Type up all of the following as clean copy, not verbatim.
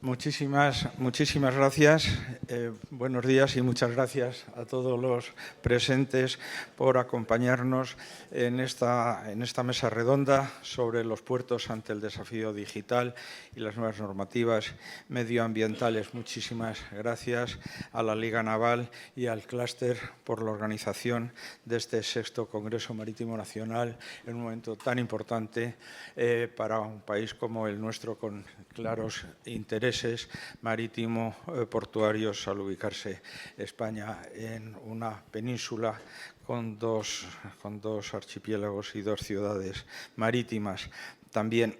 Muchísimas gracias. Buenos días y muchas gracias a todos los presentes por acompañarnos en esta mesa redonda sobre los puertos ante el desafío digital y las nuevas normativas medioambientales. Muchísimas gracias a la Liga Naval y al Clúster por la organización de este 6º Congreso Marítimo Nacional en un momento tan importante para un país como el nuestro, con claros intereses marítimo portuarios al ubicarse España en una península con dos archipiélagos y 2 ciudades marítimas también.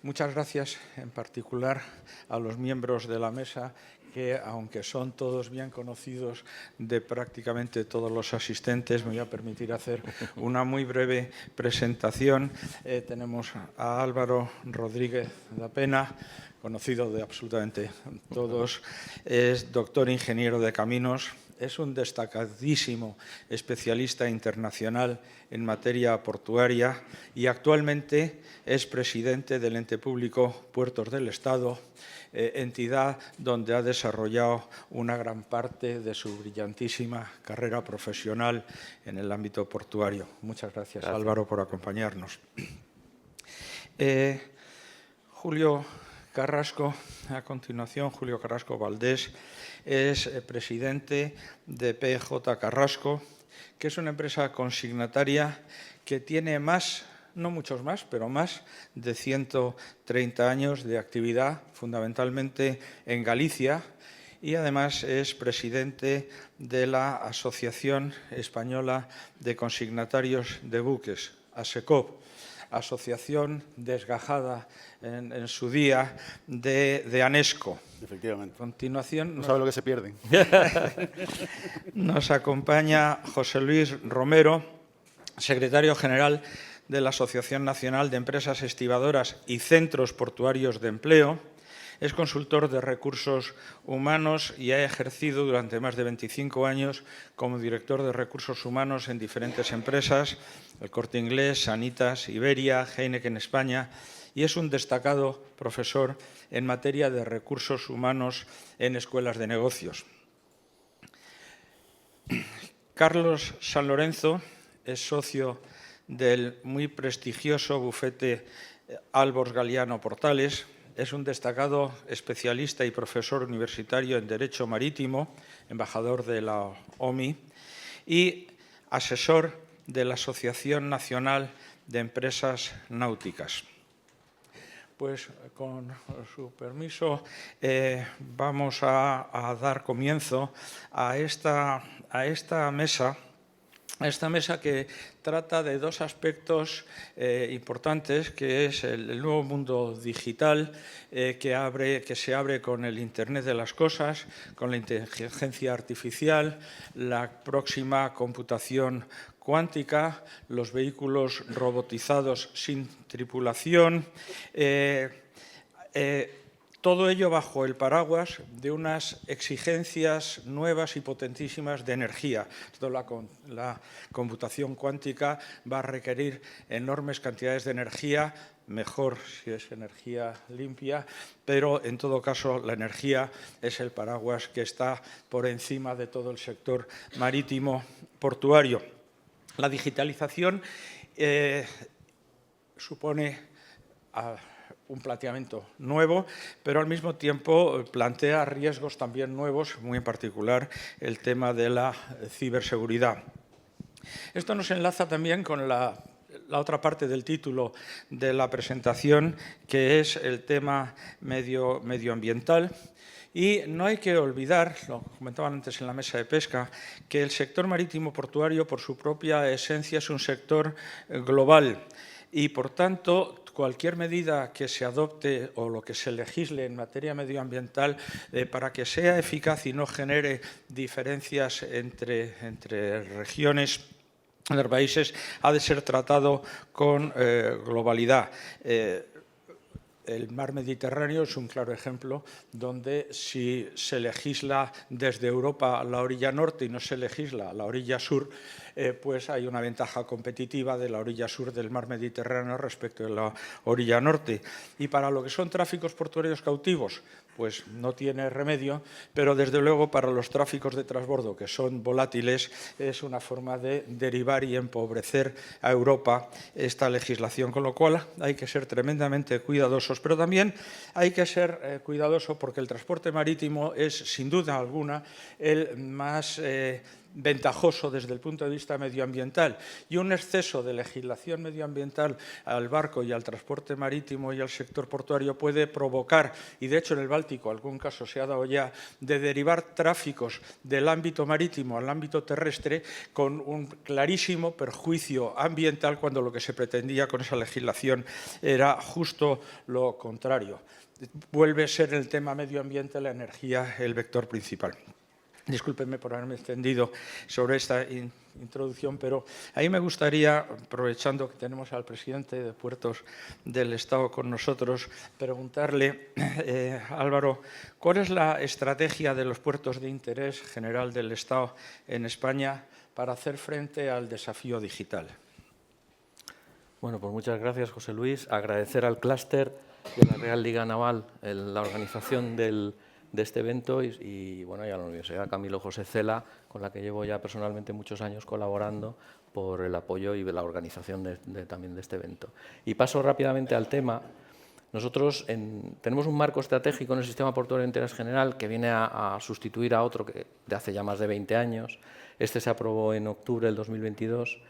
Muchas gracias en particular a los miembros de la mesa que, aunque son todos bien conocidos de prácticamente todos los asistentes, me voy a permitir hacer una muy breve presentación. Tenemos a Álvaro Rodríguez da Pena, conocido de absolutamente todos, es doctor ingeniero de caminos, es un destacadísimo especialista internacional en materia portuaria y actualmente es presidente del ente público Puertos del Estado, entidad donde ha desarrollado una gran parte de su brillantísima carrera profesional en el ámbito portuario. Muchas gracias, Álvaro, por acompañarnos. Julio Carrasco, a continuación, Julio Carrasco Valdés, es presidente de PJ Carrasco, que es una empresa consignataria que tiene no muchos más, pero más de 130 años de actividad, fundamentalmente en Galicia, y además es presidente de la Asociación Española de Consignatarios de Buques, ASECOB, asociación desgajada en su día de ANESCO. Efectivamente. A continuación, no sabe lo que se pierden. Nos acompaña José Luis Romero, secretario general de la Asociación Nacional de Empresas Estibadoras y Centros Portuarios de Empleo. Es consultor de recursos humanos y ha ejercido durante más de 25 años como director de recursos humanos en diferentes empresas, El Corte Inglés, Sanitas, Iberia, Heineken España, y es un destacado profesor en materia de recursos humanos en escuelas de negocios. Carlos San Lorenzo es socio del muy prestigioso bufete Albors Galiano Portales. Es un destacado especialista y profesor universitario en Derecho Marítimo, embajador de la OMI y asesor de la Asociación Nacional de Empresas Náuticas. Pues con su permiso vamos a dar comienzo a esta mesa. Esta mesa que trata de 2 aspectos importantes, que es el nuevo mundo digital que se abre con el Internet de las cosas, con la inteligencia artificial, la próxima computación cuántica, los vehículos robotizados sin tripulación, todo ello bajo el paraguas de unas exigencias nuevas y potentísimas de energía. La computación cuántica va a requerir enormes cantidades de energía, mejor si es energía limpia, pero en todo caso la energía es el paraguas que está por encima de todo el sector marítimo portuario. La digitalización supone un planteamiento nuevo, pero al mismo tiempo plantea riesgos también nuevos, muy en particular el tema de la ciberseguridad. Esto nos enlaza también con la otra parte del título de la presentación, que es el tema medioambiental. Y no hay que olvidar, lo comentaban antes en la mesa de pesca, que el sector marítimo portuario, por su propia esencia, es un sector global y, por tanto, cualquier medida que se adopte o lo que se legisle en materia medioambiental para que sea eficaz y no genere diferencias entre regiones, entre países, ha de ser tratado con globalidad. El mar Mediterráneo es un claro ejemplo donde si se legisla desde Europa a la orilla norte y no se legisla a la orilla sur, pues hay una ventaja competitiva de la orilla sur del mar Mediterráneo respecto de la orilla norte. Y para lo que son tráficos portuarios cautivos, pues no tiene remedio, pero desde luego para los tráficos de transbordo, que son volátiles, es una forma de derivar y empobrecer a Europa esta legislación, con lo cual hay que ser tremendamente cuidadosos, pero también hay que ser cuidadoso porque el transporte marítimo es, sin duda alguna, el más ventajoso desde el punto de vista medioambiental, y un exceso de legislación medioambiental al barco y al transporte marítimo y al sector portuario puede provocar, y de hecho en el Báltico algún caso se ha dado ya, de derivar tráficos del ámbito marítimo al ámbito terrestre con un clarísimo perjuicio ambiental, cuando lo que se pretendía con esa legislación era justo lo contrario. Vuelve a ser el tema medio ambiente, la energía, el vector principal. Discúlpenme por haberme extendido sobre esta introducción, pero a mí me gustaría, aprovechando que tenemos al presidente de Puertos del Estado con nosotros, preguntarle, Álvaro, ¿cuál es la estrategia de los puertos de interés general del Estado en España para hacer frente al desafío digital? Bueno, pues muchas gracias, José Luis. Agradecer al clúster de la Real Liga Naval la organización de este evento y bueno, y a la Universidad Camilo José Cela, con la que llevo ya personalmente muchos años colaborando por el apoyo y la organización también de este evento. Y paso rápidamente al tema. Nosotros tenemos un marco estratégico en el sistema portuario de interés general que viene a sustituir a otro que de hace ya más de 20 años. Este se aprobó en octubre del 2022.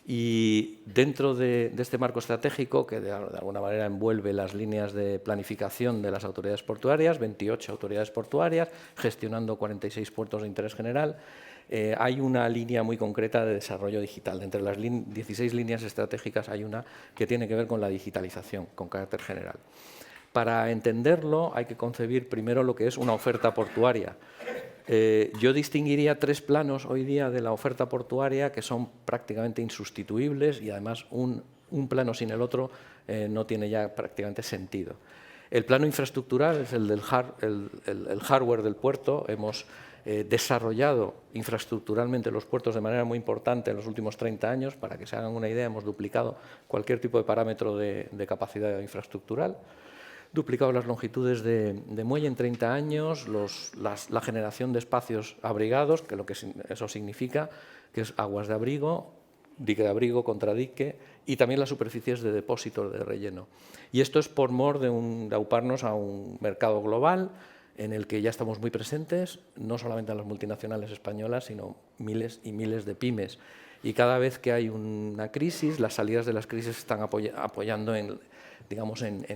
Y dentro de este marco estratégico, que de alguna manera envuelve las líneas de planificación de las autoridades portuarias, 28 autoridades portuarias, gestionando 46 puertos de interés general, hay una línea muy concreta de desarrollo digital. Entre las 16 líneas estratégicas hay una que tiene que ver con la digitalización, con carácter general. Para entenderlo hay que concebir primero lo que es una oferta portuaria. Yo distinguiría 3 planos hoy día de la oferta portuaria que son prácticamente insustituibles y además un plano sin el otro no tiene ya prácticamente sentido. El plano infraestructural es el del el hardware del puerto. Hemos desarrollado infraestructuralmente los puertos de manera muy importante en los últimos 30 años. Para que se hagan una idea, hemos duplicado cualquier tipo de parámetro de capacidad infraestructural. Duplicado las longitudes de muelle en 30 años, la generación de espacios abrigados, que eso significa que es aguas de abrigo, dique de abrigo contra dique, y también las superficies de depósito de relleno. Y esto es por mor de auparnos a un mercado global en el que ya estamos muy presentes, no solamente en las multinacionales españolas, sino miles y miles de pymes. Y cada vez que hay una crisis, las salidas de las crisis están apoyando en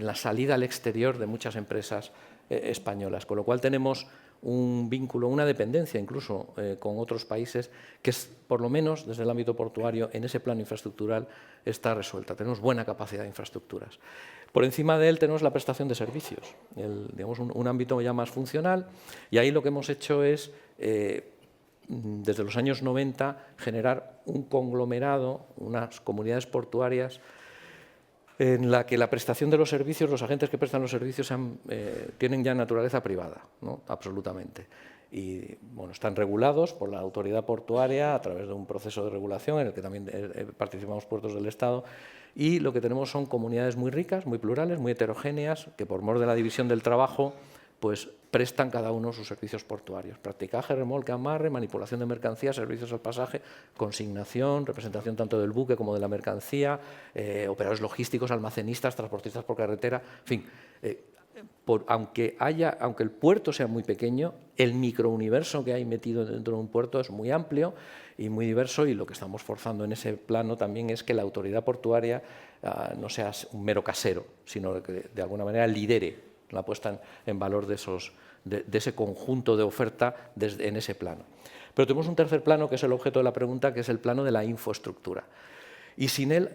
la salida al exterior de muchas empresas españolas, con lo cual tenemos un vínculo, una dependencia incluso con otros países que por lo menos desde el ámbito portuario en ese plano infraestructural está resuelta. Tenemos buena capacidad de infraestructuras. Por encima de él tenemos la prestación de servicios, un ámbito ya más funcional, y ahí lo que hemos hecho es desde los años 90 generar un conglomerado, unas comunidades portuarias en la que la prestación de los servicios, los agentes que prestan los servicios tienen ya naturaleza privada, ¿no? Absolutamente. Y bueno, están regulados por la autoridad portuaria a través de un proceso de regulación en el que también participamos puertos del Estado, y lo que tenemos son comunidades muy ricas, muy plurales, muy heterogéneas, que por mor de la división del trabajo pues prestan cada uno sus servicios portuarios: practicaje, remolque, amarre, manipulación de mercancías, servicios al pasaje, consignación, representación tanto del buque como de la mercancía, operadores logísticos, almacenistas, transportistas por carretera, en fin. Aunque el puerto sea muy pequeño, el microuniverso que hay metido dentro de un puerto es muy amplio y muy diverso, y lo que estamos forzando en ese plano también es que la autoridad portuaria no sea un mero casero, sino que de alguna manera lidere la puesta en valor de ese conjunto de oferta en ese plano. Pero tenemos un tercer plano, que es el objeto de la pregunta, que es el plano de la infraestructura. Y sin él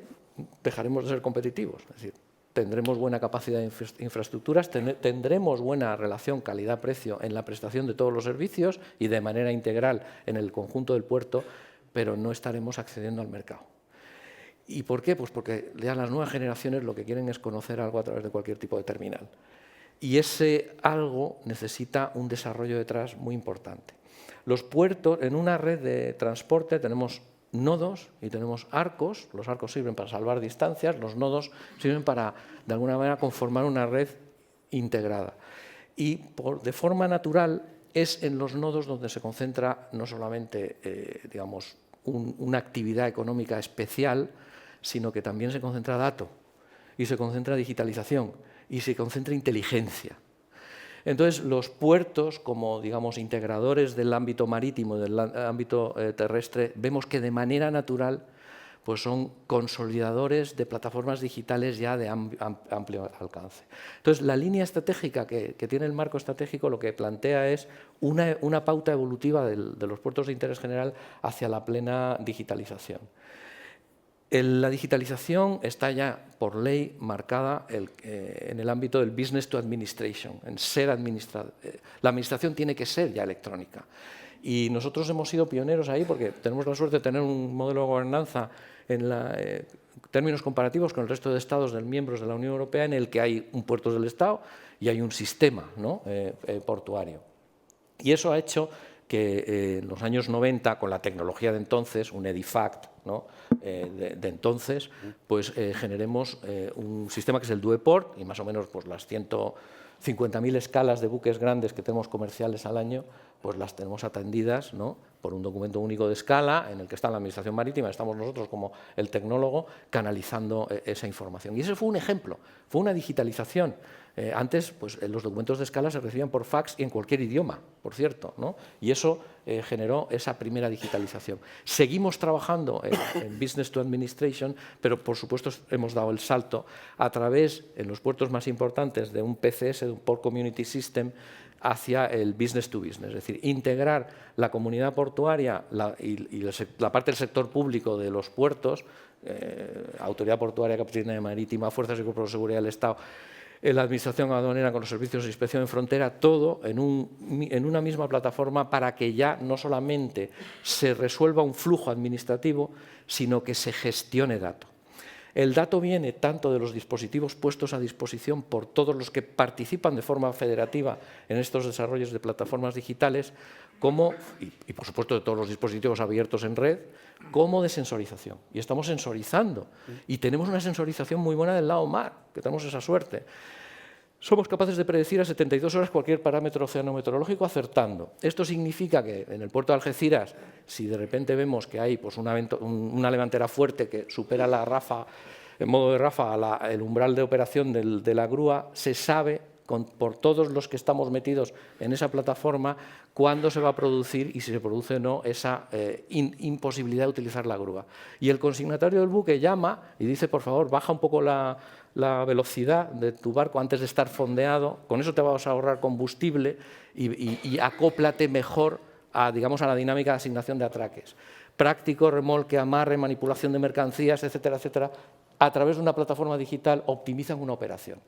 dejaremos de ser competitivos. Es decir, tendremos buena capacidad de infraestructuras, tendremos buena relación calidad-precio en la prestación de todos los servicios y de manera integral en el conjunto del puerto, pero no estaremos accediendo al mercado. ¿Y por qué? Pues porque ya las nuevas generaciones lo que quieren es conocer algo a través de cualquier tipo de terminal. Y ese algo necesita un desarrollo detrás muy importante. Los puertos, en una red de transporte tenemos nodos y tenemos arcos. Los arcos sirven para salvar distancias, los nodos sirven para, de alguna manera, conformar una red integrada. Y de forma natural es en los nodos donde se concentra no solamente digamos, una actividad económica especial, sino que también se concentra dato, y se concentra digitalización, y se concentra inteligencia. Entonces, los puertos, como digamos, integradores del ámbito marítimo y del ámbito terrestre, vemos que de manera natural pues son consolidadores de plataformas digitales ya de amplio alcance. Entonces, la línea estratégica que tiene el marco estratégico lo que plantea es una pauta evolutiva de los puertos de interés general hacia la plena digitalización. La digitalización está ya por ley marcada en el ámbito del business to administration, en ser administrado. La administración tiene que ser ya electrónica. Y nosotros hemos sido pioneros ahí porque tenemos la suerte de tener un modelo de gobernanza en términos comparativos con el resto de estados miembros de la Unión Europea en el que hay un puerto del Estado y hay un sistema, ¿no? Portuario. Y eso ha hecho que en los años 90, con la tecnología de entonces, un EDIFACT, ¿no? de entonces, pues generemos un sistema que es el DUEPort, y más o menos pues, las 150.000 escalas de buques grandes que tenemos comerciales al año, pues las tenemos atendidas, ¿no? por un documento único de escala en el que está la Administración Marítima, estamos nosotros como el tecnólogo canalizando esa información. Y ese fue un ejemplo, fue una digitalización. Antes, pues, los documentos de escala se recibían por fax y en cualquier idioma, por cierto, ¿no? Y eso generó esa primera digitalización. Seguimos trabajando en Business to Administration, pero por supuesto hemos dado el salto a través, en los puertos más importantes, de un PCS, de un Port Community System, hacia el business to business, es decir, integrar la comunidad portuaria y la parte del sector público de los puertos, Autoridad Portuaria, Capitanía Marítima, Fuerzas y Cuerpos de Seguridad del Estado, la Administración Aduanera con los servicios de inspección en frontera, todo en una misma plataforma para que ya no solamente se resuelva un flujo administrativo, sino que se gestione dato. El dato viene tanto de los dispositivos puestos a disposición por todos los que participan de forma federativa en estos desarrollos de plataformas digitales, como, y por supuesto de todos los dispositivos abiertos en red, como de sensorización. Y estamos sensorizando. Y tenemos una sensorización muy buena del lado mar, que tenemos esa suerte. Somos capaces de predecir a 72 horas cualquier parámetro oceanometeorológico acertando. Esto significa que en el puerto de Algeciras, si de repente vemos que hay pues, una levantera fuerte que supera la ráfaga, en modo de ráfaga, el umbral de operación de la grúa, se sabe por todos los que estamos metidos en esa plataforma cuándo se va a producir y si se produce o no esa imposibilidad de utilizar la grúa. Y el consignatario del buque llama y dice, por favor, baja un poco la velocidad de tu barco antes de estar fondeado, con eso te vas a ahorrar combustible y acóplate mejor digamos, a la dinámica de asignación de atraques. Práctico, remolque, amarre, manipulación de mercancías, etcétera, etcétera, a través de una plataforma digital optimizan una operación.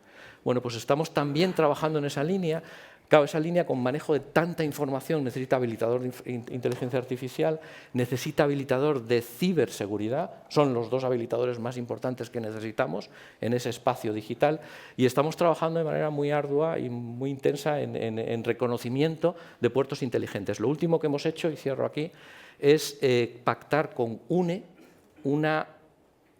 Bueno, pues estamos también trabajando en esa línea. Claro, esa línea con manejo de tanta información necesita habilitador de inteligencia artificial, necesita habilitador de ciberseguridad, son los dos habilitadores más importantes que necesitamos en ese espacio digital y estamos trabajando de manera muy ardua y muy intensa en reconocimiento de puertos inteligentes. Lo último que hemos hecho, y cierro aquí, es pactar con UNE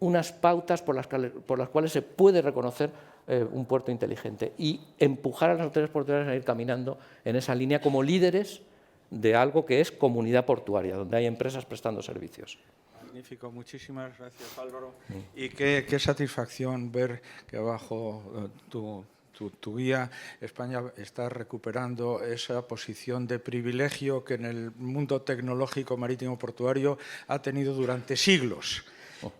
unas pautas por las cuales se puede reconocer un puerto inteligente y empujar a las autoridades portuarias a ir caminando en esa línea como líderes de algo que es comunidad portuaria, donde hay empresas prestando servicios. Magnífico, muchísimas gracias, Álvaro. Y qué satisfacción ver que bajo tu guía España está recuperando esa posición de privilegio que en el mundo tecnológico marítimo portuario ha tenido durante siglos.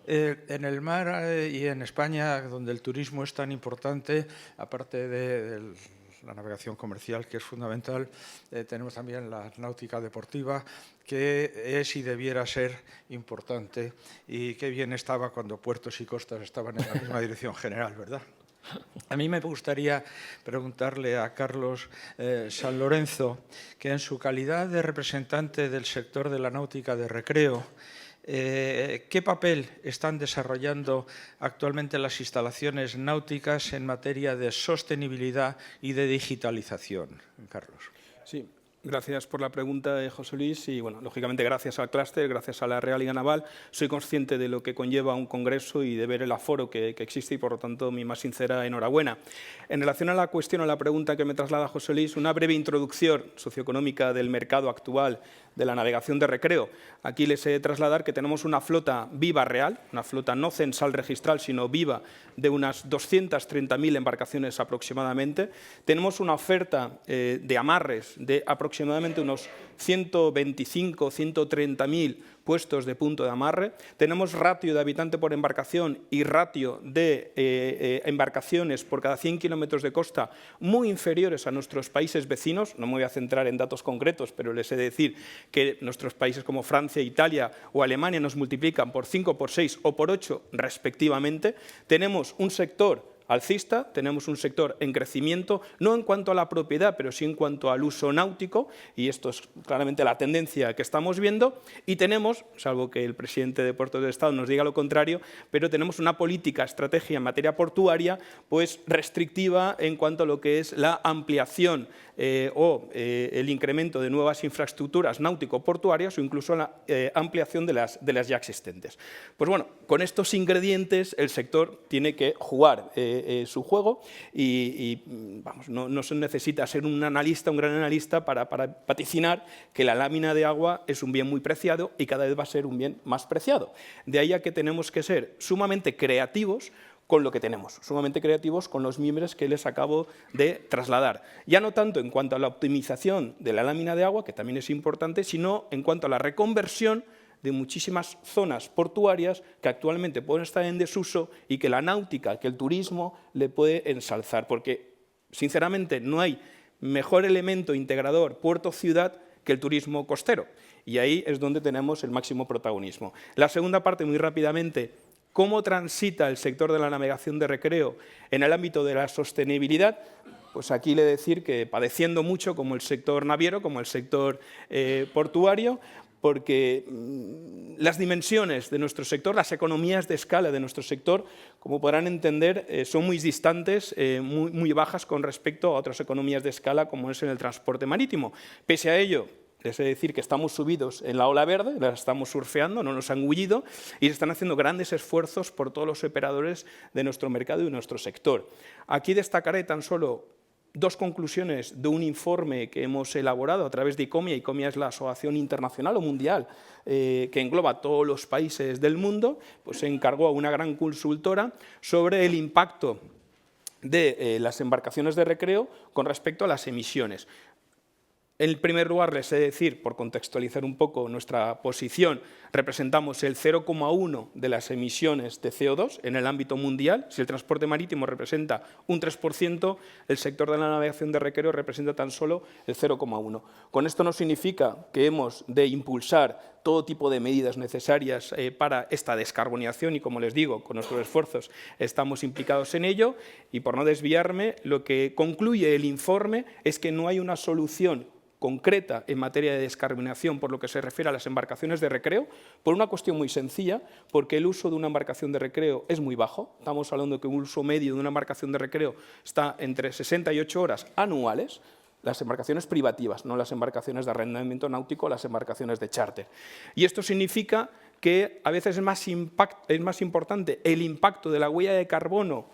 En el mar y en España, donde el turismo es tan importante, aparte de la navegación comercial, que es fundamental, tenemos también la náutica deportiva, que es y debiera ser importante. Y qué bien estaba cuando puertos y costas estaban en la misma dirección general, ¿verdad? A mí me gustaría preguntarle a Carlos San Lorenzo, que en su calidad de representante del sector de la náutica de recreo, ¿Qué papel están desarrollando actualmente las instalaciones náuticas en materia de sostenibilidad y de digitalización? Carlos. Sí. Gracias por la pregunta, José Luis. Y, bueno, lógicamente, gracias al clúster, gracias a la Real Liga Naval, soy consciente de lo que conlleva un congreso y de ver el aforo que existe y, por lo tanto, mi más sincera enhorabuena. En relación a la cuestión o la pregunta que me traslada José Luis, una breve introducción socioeconómica del mercado actual de la navegación de recreo. Aquí les he de trasladar que tenemos una flota viva real, una flota no censal registral, sino viva, de unas 230.000 embarcaciones aproximadamente. Tenemos una oferta de amarres de aproximadamente unos 125, 130.000 puestos de punto de amarre. Tenemos ratio de habitante por embarcación y ratio de embarcaciones por cada 100 kilómetros de costa muy inferiores a nuestros países vecinos. No me voy a centrar en datos concretos, pero les he de decir que nuestros países como Francia, Italia o Alemania nos multiplican por 5, por 6 o por 8 respectivamente. Tenemos un sector alcista, tenemos un sector en crecimiento, no en cuanto a la propiedad, pero sí en cuanto al uso náutico, y esto es claramente la tendencia que estamos viendo, y tenemos, salvo que el presidente de Puertos del Estado nos diga lo contrario, pero tenemos una política, estrategia en materia portuaria, pues restrictiva en cuanto a lo que es la ampliación el incremento de nuevas infraestructuras náutico-portuarias o incluso la ampliación de las ya existentes. Pues bueno, con estos ingredientes el sector tiene que jugar su juego y vamos, no se necesita ser un analista, un gran analista para vaticinar que la lámina de agua es un bien muy preciado y cada vez va a ser un bien más preciado. De ahí a que tenemos que ser sumamente creativos con lo que tenemos, sumamente creativos con los miembros que les acabo de trasladar. Ya no tanto en cuanto a la optimización de la lámina de agua, que también es importante, sino en cuanto a la reconversión de muchísimas zonas portuarias que actualmente pueden estar en desuso y que la náutica, que el turismo le puede ensalzar, porque sinceramente no hay mejor elemento integrador puerto-ciudad que el turismo costero, y ahí es donde tenemos el máximo protagonismo. La segunda parte, muy rápidamente, ¿cómo transita el sector de la navegación de recreo en el ámbito de la sostenibilidad? Pues aquí le he de decir que padeciendo mucho como el sector naviero, como el sector portuario, porque las dimensiones de nuestro sector, las economías de escala de nuestro sector, como podrán entender, son muy distantes, muy bajas con respecto a otras economías de escala como es en el transporte marítimo. Pese a ello, les he de decir que estamos subidos en la ola verde, la estamos surfeando, no nos han engullido y se están haciendo grandes esfuerzos por todos los operadores de nuestro mercado y de nuestro sector. Aquí destacaré tan solo dos conclusiones de un informe que hemos elaborado a través de ICOMIA. ICOMIA es la asociación internacional o mundial que engloba a todos los países del mundo, pues se encargó a una gran consultora sobre el impacto de las embarcaciones de recreo con respecto a las emisiones. En primer lugar, les he de decir, por contextualizar un poco nuestra posición, representamos el 0,1 de las emisiones de CO2 en el ámbito mundial. Si el transporte marítimo representa un 3%, el sector de la navegación de recreo representa tan solo el 0,1. Con esto no significa que hemos de impulsar todo tipo de medidas necesarias para esta descarbonización y, como les digo, con nuestros esfuerzos estamos implicados en ello. Y por no desviarme, lo que concluye el informe es que no hay una solución concreta en materia de descarbonización por lo que se refiere a las embarcaciones de recreo, por una cuestión muy sencilla, porque el uso de una embarcación de recreo es muy bajo. Estamos hablando de que un uso medio de una embarcación de recreo está entre 68 horas anuales, las embarcaciones privativas, no las embarcaciones de arrendamiento náutico, las embarcaciones de charter. Y esto significa que a veces es más importante el impacto de la huella de carbono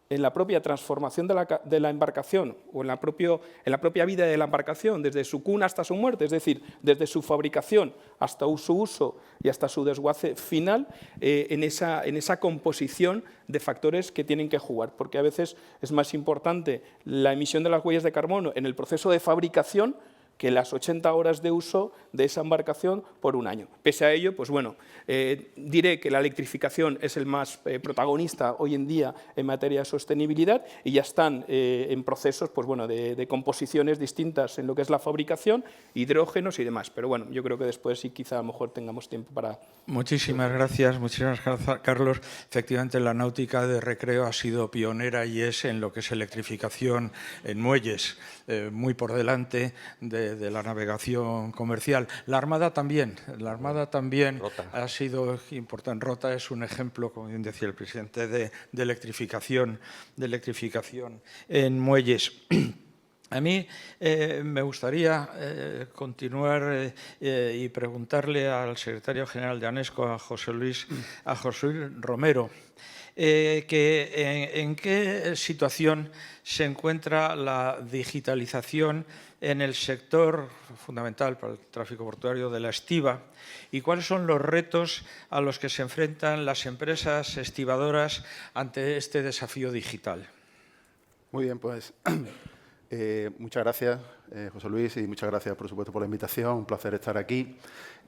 en la propia transformación de la embarcación o en la propia vida de la embarcación, desde su cuna hasta su muerte, es decir, desde su fabricación hasta su uso y hasta su desguace final, en esa composición de factores que tienen que jugar, porque a veces es más importante la emisión de las huellas de carbono en el proceso de fabricación que las 80 horas de uso de esa embarcación por un año. Pese a ello, pues bueno, diré que la electrificación es el más protagonista hoy en día en materia de sostenibilidad y ya están en procesos pues bueno, de composiciones distintas en lo que es la fabricación, hidrógenos y demás. Pero bueno, yo creo que después sí quizá a lo mejor tengamos tiempo para... Muchísimas gracias, Carlos. Efectivamente, la náutica de recreo ha sido pionera y es en lo que es electrificación en muelles, muy por delante de de la navegación comercial. La Armada también Rota. ha sido importante. Rota es un ejemplo, como bien decía el presidente, de electrificación en muelles. A mí me gustaría continuar y preguntarle al secretario general de ANESCO, a José Luis Romero, en qué situación se encuentra la digitalización en el sector fundamental para el tráfico portuario de la estiba y cuáles son los retos a los que se enfrentan las empresas estibadoras ante este desafío digital. Muy bien, pues muchas gracias, José Luis, y muchas gracias, por supuesto, por la invitación. Un placer estar aquí.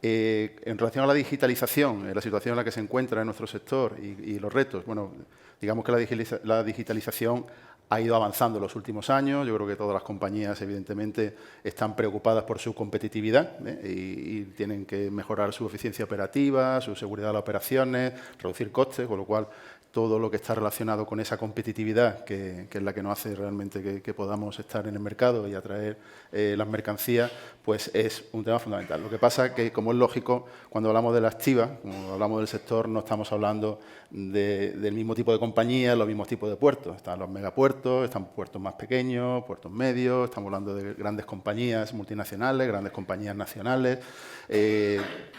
En relación a la digitalización, la situación en la que se encuentra en nuestro sector y los retos, bueno, digamos que la digitalización ha ido avanzando en los últimos años. Yo creo que todas las compañías, evidentemente, están preocupadas por su competitividad y tienen que mejorar su eficiencia operativa, su seguridad de las operaciones, reducir costes, con lo cual todo lo que está relacionado con esa competitividad, que es la que nos hace realmente que podamos estar en el mercado y atraer las mercancías, pues es un tema fundamental. Lo que pasa es que, como es lógico, cuando hablamos de la estiba, cuando hablamos del sector, no estamos hablando del mismo tipo de compañías, los mismos tipos de puertos. Están los megapuertos, están puertos más pequeños, puertos medios, estamos hablando de grandes compañías multinacionales, grandes compañías nacionales,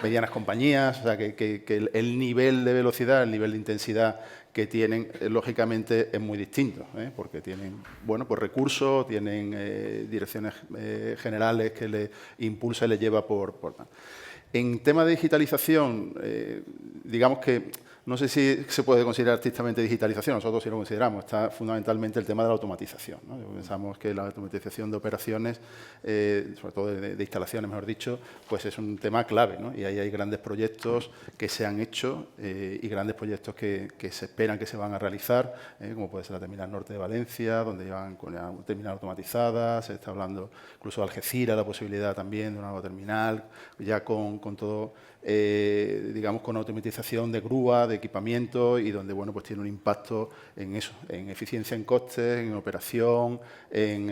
medianas compañías, o sea que el nivel de velocidad, el nivel de intensidad que tienen, lógicamente, es muy distinto, porque tienen pues recursos, tienen direcciones generales que le impulsa y le lleva por. En tema de digitalización, digamos que no sé si se puede considerar estrictamente digitalización, nosotros sí lo consideramos, está fundamentalmente el tema de la automatización, ¿no? Pensamos que la automatización de operaciones, sobre todo de instalaciones, mejor dicho, pues es un tema clave, ¿no? Y ahí hay grandes proyectos que se han hecho y grandes proyectos que se esperan que se van a realizar, como puede ser la terminal norte de Valencia, donde llevan con la terminal automatizada, se está hablando incluso de Algeciras, la posibilidad también de una nueva terminal, ya con todo, digamos, con automatización de grúa, de equipamiento y donde, bueno, pues tiene un impacto en eso, en eficiencia en costes, en operación, en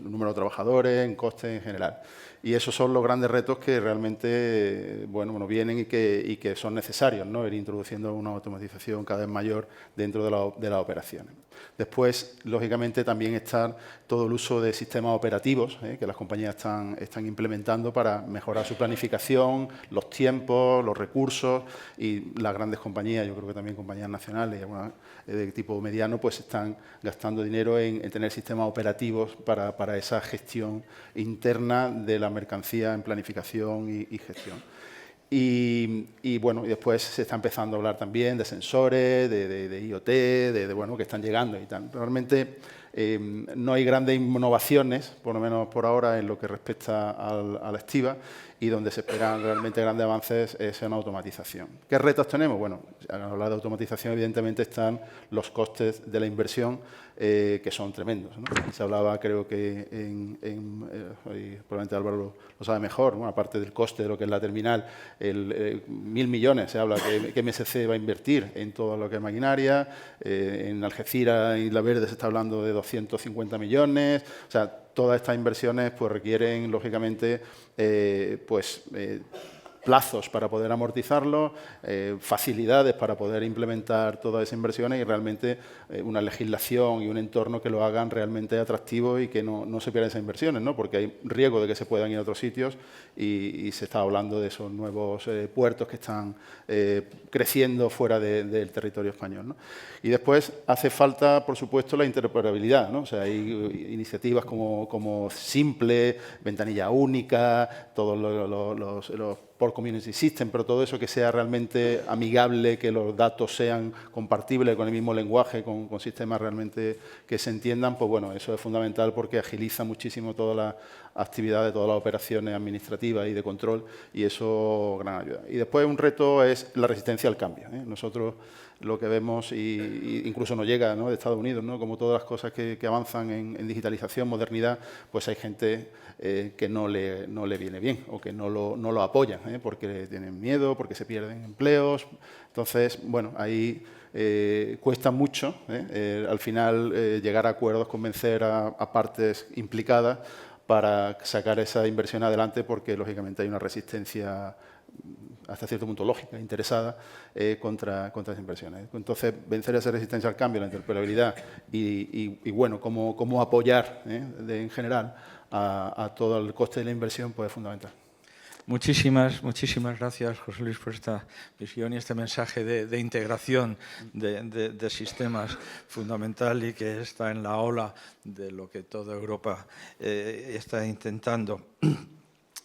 número de trabajadores, en costes en general. Y esos son los grandes retos que realmente bueno, vienen y que son necesarios, ¿no? Ir introduciendo una automatización cada vez mayor dentro de las operaciones. Después, lógicamente, también está todo el uso de sistemas operativos que las compañías están implementando para mejorar su planificación, los tiempos, los recursos, y las grandes compañías, yo creo que también compañías nacionales y algunas de tipo mediano, pues están gastando dinero en tener sistemas operativos para esa gestión interna de la mercancía en planificación y gestión. Y bueno, y después se está empezando a hablar también de sensores, de IoT, bueno, que están llegando y tal. Realmente no hay grandes innovaciones, por lo menos por ahora, en lo que respecta a la estiba, y donde se esperan realmente grandes avances es en automatización. ¿Qué retos tenemos? Bueno, al hablar de automatización, evidentemente, están los costes de la inversión, que son tremendos, ¿no? Se hablaba, creo que probablemente Álvaro lo sabe mejor, ¿no? Aparte del coste de lo que es la terminal, 1.000 millones se habla que MSC va a invertir en todo lo que es maquinaria, en Algeciras y La Verde se está hablando de 250 millones, o sea, todas estas inversiones pues requieren, lógicamente, plazos para poder amortizarlo, facilidades para poder implementar todas esas inversiones y realmente una legislación y un entorno que lo hagan realmente atractivo y que no se pierdan esas inversiones, ¿no? Porque hay riesgo de que se puedan ir a otros sitios y se está hablando de esos nuevos puertos que están creciendo fuera del territorio español, ¿no? Y después hace falta, por supuesto, la interoperabilidad, ¿no? O sea, hay iniciativas como Simple, ventanilla única, todos los por Community System, pero todo eso que sea realmente amigable, que los datos sean compartibles con el mismo lenguaje, con sistemas realmente que se entiendan, pues bueno, eso es fundamental porque agiliza muchísimo todas las actividades, todas las operaciones administrativas y de control, y eso gran ayuda. Y después un reto es la resistencia al cambio, ¿eh? Nosotros lo que vemos, y incluso nos llega, ¿no?, de Estados Unidos, ¿no?, como todas las cosas que avanzan en digitalización, modernidad, pues hay gente que no le viene bien o que no lo apoyan, porque tienen miedo, porque se pierden empleos. Entonces, bueno, ahí cuesta mucho al final llegar a acuerdos, convencer a partes implicadas para sacar esa inversión adelante, porque lógicamente hay una resistencia hasta cierto punto lógica, interesada, contra esas inversiones. Entonces, vencer esa resistencia al cambio, la interoperabilidad y bueno, cómo apoyar en general a todo el coste de la inversión, pues es fundamental. Muchísimas gracias, José Luis, por esta visión y este mensaje de integración de sistemas fundamental y que está en la ola de lo que toda Europa está intentando.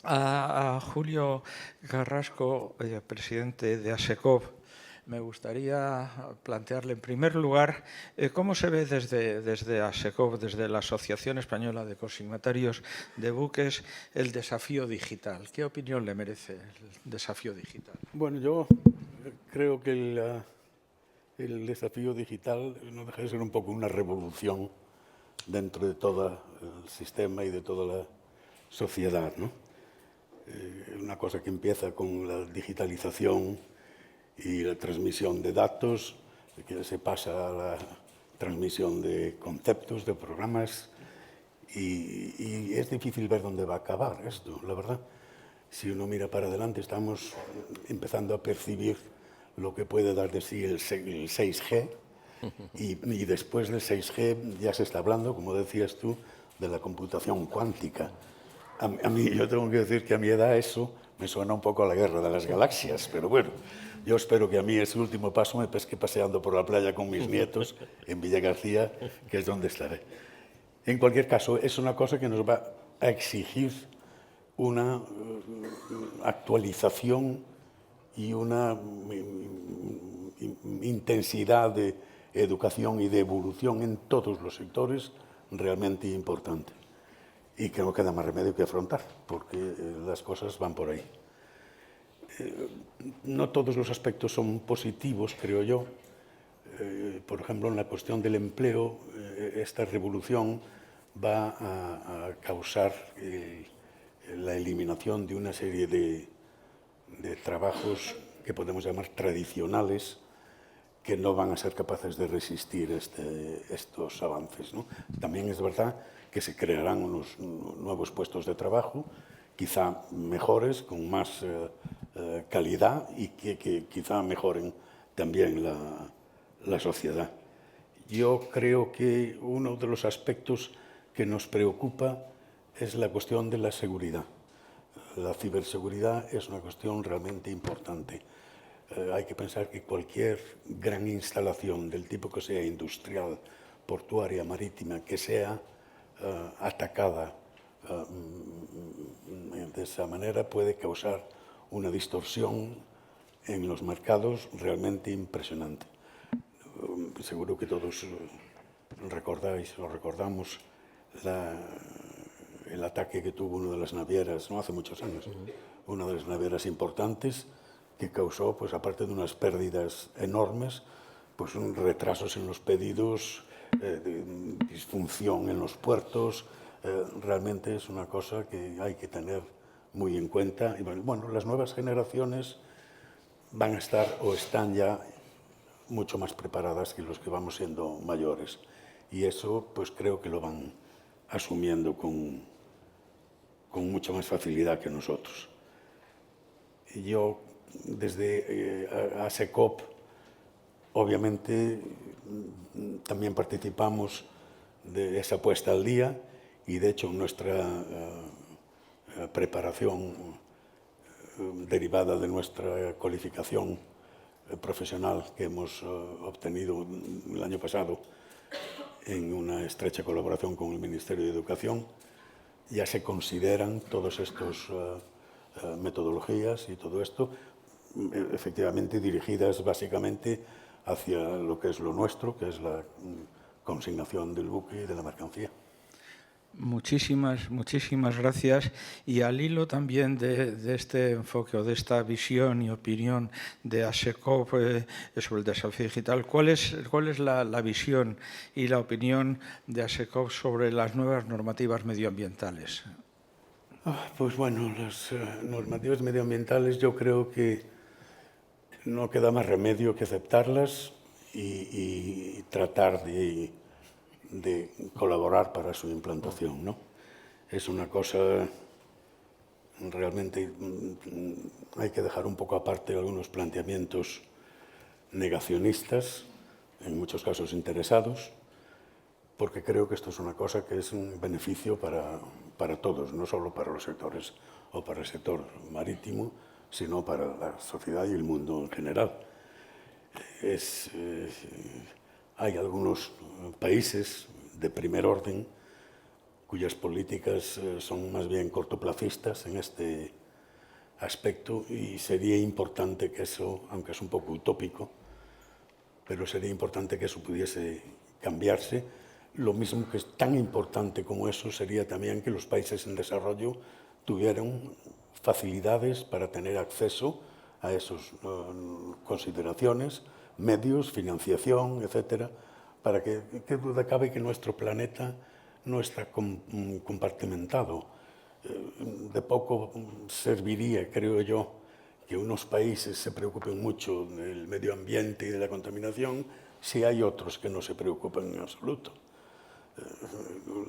A Julio Carrasco, presidente de ASECOP, me gustaría plantearle, en primer lugar, cómo se ve desde ASECOP, desde la Asociación Española de Consignatarios de Buques, el desafío digital. ¿Qué opinión le merece el desafío digital? Bueno, yo creo que el desafío digital no deja de ser un poco una revolución dentro de todo el sistema y de toda la sociedad, ¿no? Una cosa que empieza con la digitalización y la transmisión de datos, que se pasa a la transmisión de conceptos, de programas, y es difícil ver dónde va a acabar esto, la verdad. Si uno mira para adelante, estamos empezando a percibir lo que puede dar de sí el 6G, y después del 6G ya se está hablando, como decías tú, de la computación cuántica. A mí, yo tengo que decir que a mi edad eso me suena un poco a la guerra de las galaxias, pero bueno, yo espero que a mí ese último paso me pesque paseando por la playa con mis nietos en Villa García, que es donde estaré. En cualquier caso, es una cosa que nos va a exigir una actualización y una intensidad de educación y de evolución en todos los sectores realmente importante. Y que no queda más remedio que afrontar, porque las cosas van por ahí. No todos los aspectos son positivos, creo yo. Por ejemplo, en la cuestión del empleo, esta revolución va a causar la eliminación de una serie de trabajos que podemos llamar tradicionales, que no van a ser capaces de resistir estos avances, ¿no? También es verdad que se crearán unos nuevos puestos de trabajo, quizá mejores, con más calidad y que quizá mejoren también la sociedad. Yo creo que uno de los aspectos que nos preocupa es la cuestión de la seguridad. La ciberseguridad es una cuestión realmente importante. Hay que pensar que cualquier gran instalación del tipo que sea industrial, portuaria, marítima, que sea atacada de esa manera puede causar una distorsión en los mercados realmente impresionante. Seguro que todos recordáis o recordamos el ataque que tuvo una de las navieras, no hace muchos años, una de las navieras importantes que causó, pues aparte de unas pérdidas enormes, pues retrasos en los pedidos, disfunción en los puertos. Realmente es una cosa que hay que tener muy en cuenta. Y bueno, las nuevas generaciones van a estar o están ya mucho más preparadas que los que vamos siendo mayores. Y eso pues creo que lo van asumiendo con mucha más facilidad que nosotros. Y yo desde ASECOP obviamente también participamos de esa puesta al día y de hecho nuestra preparación derivada de nuestra cualificación profesional que hemos obtenido el año pasado en una estrecha colaboración con el Ministerio de Educación, ya se consideran todas estas metodologías y todo esto efectivamente dirigidas básicamente hacia lo que es lo nuestro, que es la consignación del buque y de la mercancía. Muchísimas gracias. Y al hilo también de este enfoque o de esta visión y opinión de ASECOP sobre el desafío digital, ¿cuál es la visión y la opinión de ASECOP sobre las nuevas normativas medioambientales? Pues bueno, las normativas medioambientales yo creo que no queda más remedio que aceptarlas y tratar de colaborar para su implantación, ¿no? es una cosa realmente, hay que dejar un poco aparte algunos planteamientos negacionistas, en muchos casos interesados, porque creo que esto es una cosa que es un beneficio para todos, no solo para los sectores o para el sector marítimo, sino para la sociedad y el mundo en general. Hay algunos países de primer orden cuyas políticas son más bien cortoplacistas en este aspecto, y sería importante que eso, aunque es un poco utópico, pero sería importante que eso pudiese cambiarse. Lo mismo que es tan importante como eso sería también que los países en desarrollo tuvieran facilidades para tener acceso a esas consideraciones, medios, financiación, etcétera, para que, qué duda cabe que nuestro planeta no está compartimentado. De poco serviría, creo yo, que unos países se preocupen mucho del medio ambiente y de la contaminación si hay otros que no se preocupan en absoluto.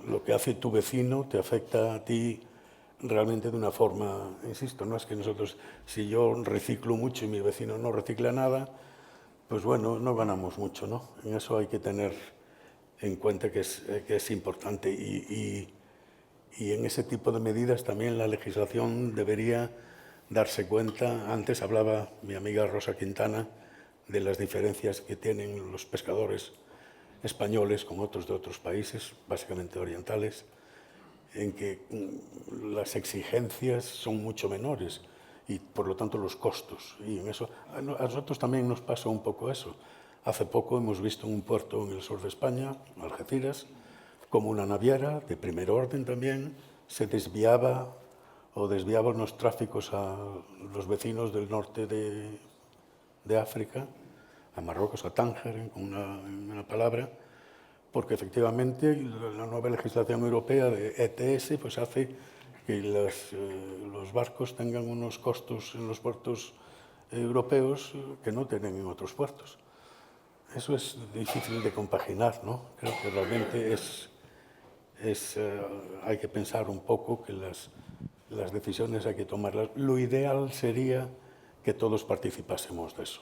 Lo que hace tu vecino te afecta a ti realmente de una forma, insisto, no es que nosotros, si yo reciclo mucho y mi vecino no recicla nada, pues bueno, no ganamos mucho, ¿no? En eso hay que tener en cuenta que es importante, y en ese tipo de medidas también la legislación debería darse cuenta. Antes hablaba mi amiga Rosa Quintana de las diferencias que tienen los pescadores españoles con otros de otros países, básicamente orientales, en que las exigencias son mucho menores y por lo tanto los costos. Y en eso, a nosotros también nos pasa un poco eso. Hace poco hemos visto en un puerto en el sur de España, Algeciras, como una naviera de primer orden también se desviaba unos tráficos a los vecinos del norte de África, a Marruecos, a Tánger, en una palabra, porque efectivamente la nueva legislación europea de ETS pues hace que los barcos tengan unos costos en los puertos europeos que no tienen en otros puertos. Eso es difícil de compaginar, ¿no? Creo que realmente hay que pensar un poco que las decisiones hay que tomarlas. Lo ideal sería que todos participásemos de eso.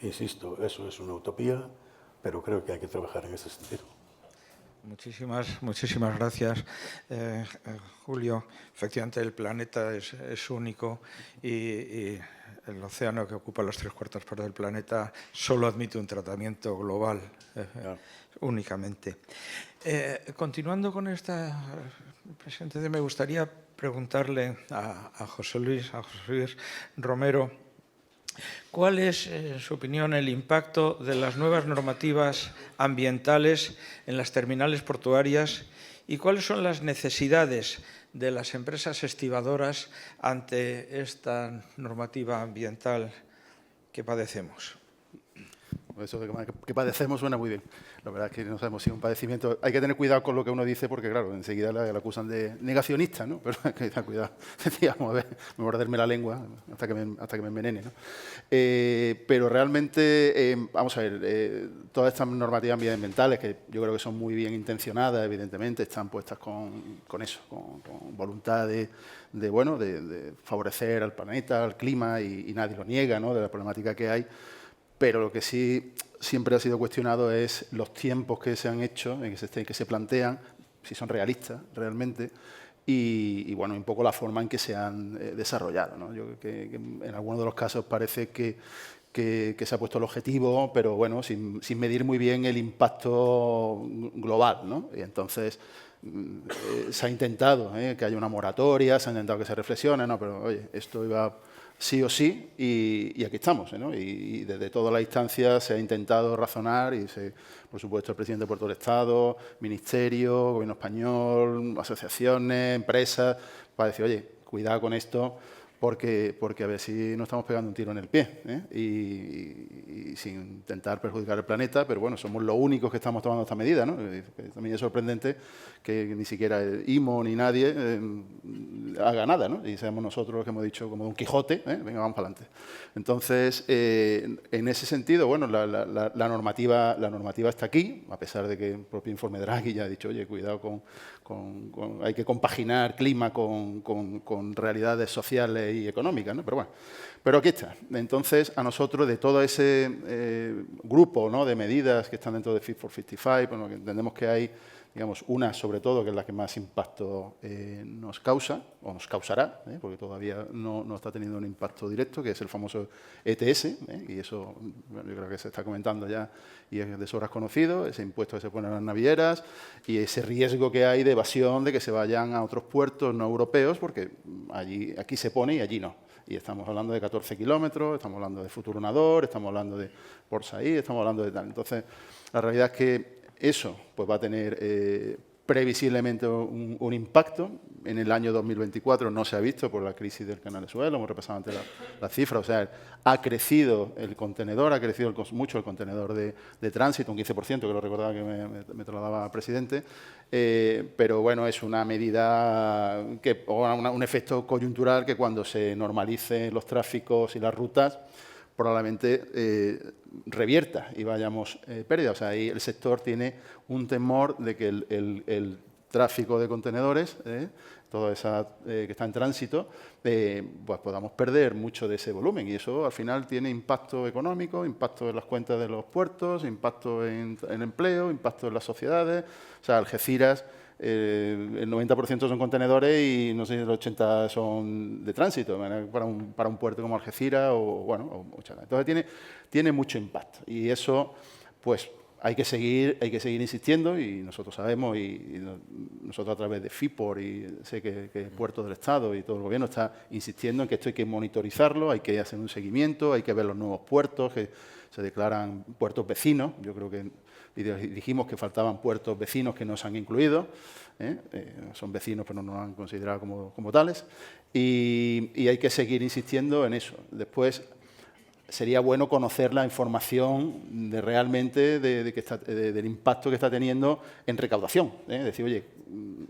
Insisto, eso es una utopía, pero creo que hay que trabajar en ese sentido. Muchísimas gracias, Julio. Efectivamente, el planeta es único y el océano, que ocupa los 3/4 partes del planeta, solo admite un tratamiento global, únicamente. Continuando con esta presentación, me gustaría preguntarle a José Luis Romero, ¿cuál es, en su opinión, el impacto de las nuevas normativas ambientales en las terminales portuarias y cuáles son las necesidades de las empresas estibadoras ante esta normativa ambiental que padecemos? Eso de que padecemos suena muy bien. La verdad es que no sabemos si es un padecimiento. Hay que tener cuidado con lo que uno dice porque, claro, enseguida la acusan de negacionista, ¿no? Pero hay que tener cuidado. Decíamos, a ver, morderme la lengua hasta que me envenene, ¿no? Pero realmente, vamos a ver, todas estas normativas ambientales, que yo creo que son muy bien intencionadas, evidentemente, están puestas con voluntad de favorecer al planeta, al clima, y nadie lo niega, ¿no? De la problemática que hay. Pero lo que sí siempre ha sido cuestionado es los tiempos que se han hecho, que se plantean, si son realistas realmente, y bueno, un poco la forma en que se han desarrollado, ¿no? Yo creo que en algunos de los casos parece que se ha puesto el objetivo, pero bueno, sin medir muy bien el impacto global, ¿no? Y entonces se ha intentado que haya una moratoria, se ha intentado que se reflexione, ¿no? Pero oye, esto iba sí o sí, y aquí estamos, ¿no? Y desde todas las instancias se ha intentado razonar, y por supuesto el presidente de Puerto del Estado, ministerio, gobierno español, asociaciones, empresas, para decir, oye, cuidado con esto, porque a ver si no estamos pegando un tiro en el pie, ¿eh? Y sin intentar perjudicar el planeta, pero bueno, somos los únicos que estamos tomando esta medida, ¿no? También es sorprendente que ni siquiera el IMO ni nadie haga nada, ¿no? Y seamos nosotros los que hemos dicho, como Don Quijote, venga, vamos para adelante. Entonces, en ese sentido, bueno, la normativa está aquí, a pesar de que el propio informe Draghi ya ha dicho, oye, cuidado hay que compaginar clima con realidades sociales y económicas, ¿no? Pero bueno, pero aquí está. Entonces, a nosotros, de todo ese grupo, ¿no?, de medidas que están dentro de Fit for 55, bueno, que entendemos que hay, digamos, una sobre todo, que es la que más impacto nos causa, o nos causará, porque todavía no está teniendo un impacto directo, que es el famoso ETS, y eso, bueno, yo creo que se está comentando ya y es de sobras conocido, ese impuesto que se pone en las navieras y ese riesgo que hay de evasión, de que se vayan a otros puertos no europeos, porque aquí se pone y allí no. Y estamos hablando de 14 kilómetros, estamos hablando de Futuronador, estamos hablando de Port Said, estamos hablando de tal. Entonces, la realidad es que eso pues, va a tener previsiblemente un impacto. En el año 2024 no se ha visto por la crisis del canal de Suez, lo hemos repasado antes la cifra, o sea, ha crecido el contenedor, ha crecido mucho el contenedor de tránsito, un 15%, que lo recordaba que me trasladaba el presidente, pero bueno, es una medida, o un efecto coyuntural que cuando se normalicen los tráficos y las rutas, probablemente revierta y vayamos pérdida. O sea, ahí el sector tiene un temor de que el tráfico de contenedores, todo esa que está en tránsito, pues podamos perder mucho de ese volumen. Y eso al final tiene impacto económico, impacto en las cuentas de los puertos, impacto en empleo, impacto en las sociedades. O sea, Algeciras, el 90% son contenedores y no sé si el 80% son de tránsito, para un puerto como Algeciras entonces tiene mucho impacto y eso pues hay que seguir insistiendo y nosotros sabemos y nosotros a través de FIPOR y sé que el Puerto del Estado y todo el Gobierno está insistiendo en que esto hay que monitorizarlo, hay que hacer un seguimiento, hay que ver los nuevos puertos que se declaran puertos vecinos. Yo creo que dijimos que faltaban puertos vecinos que no se han incluido, son vecinos pero no nos han considerado como tales y hay que seguir insistiendo en eso. Después sería bueno conocer la información realmente del impacto que está teniendo en recaudación. Decir, oye,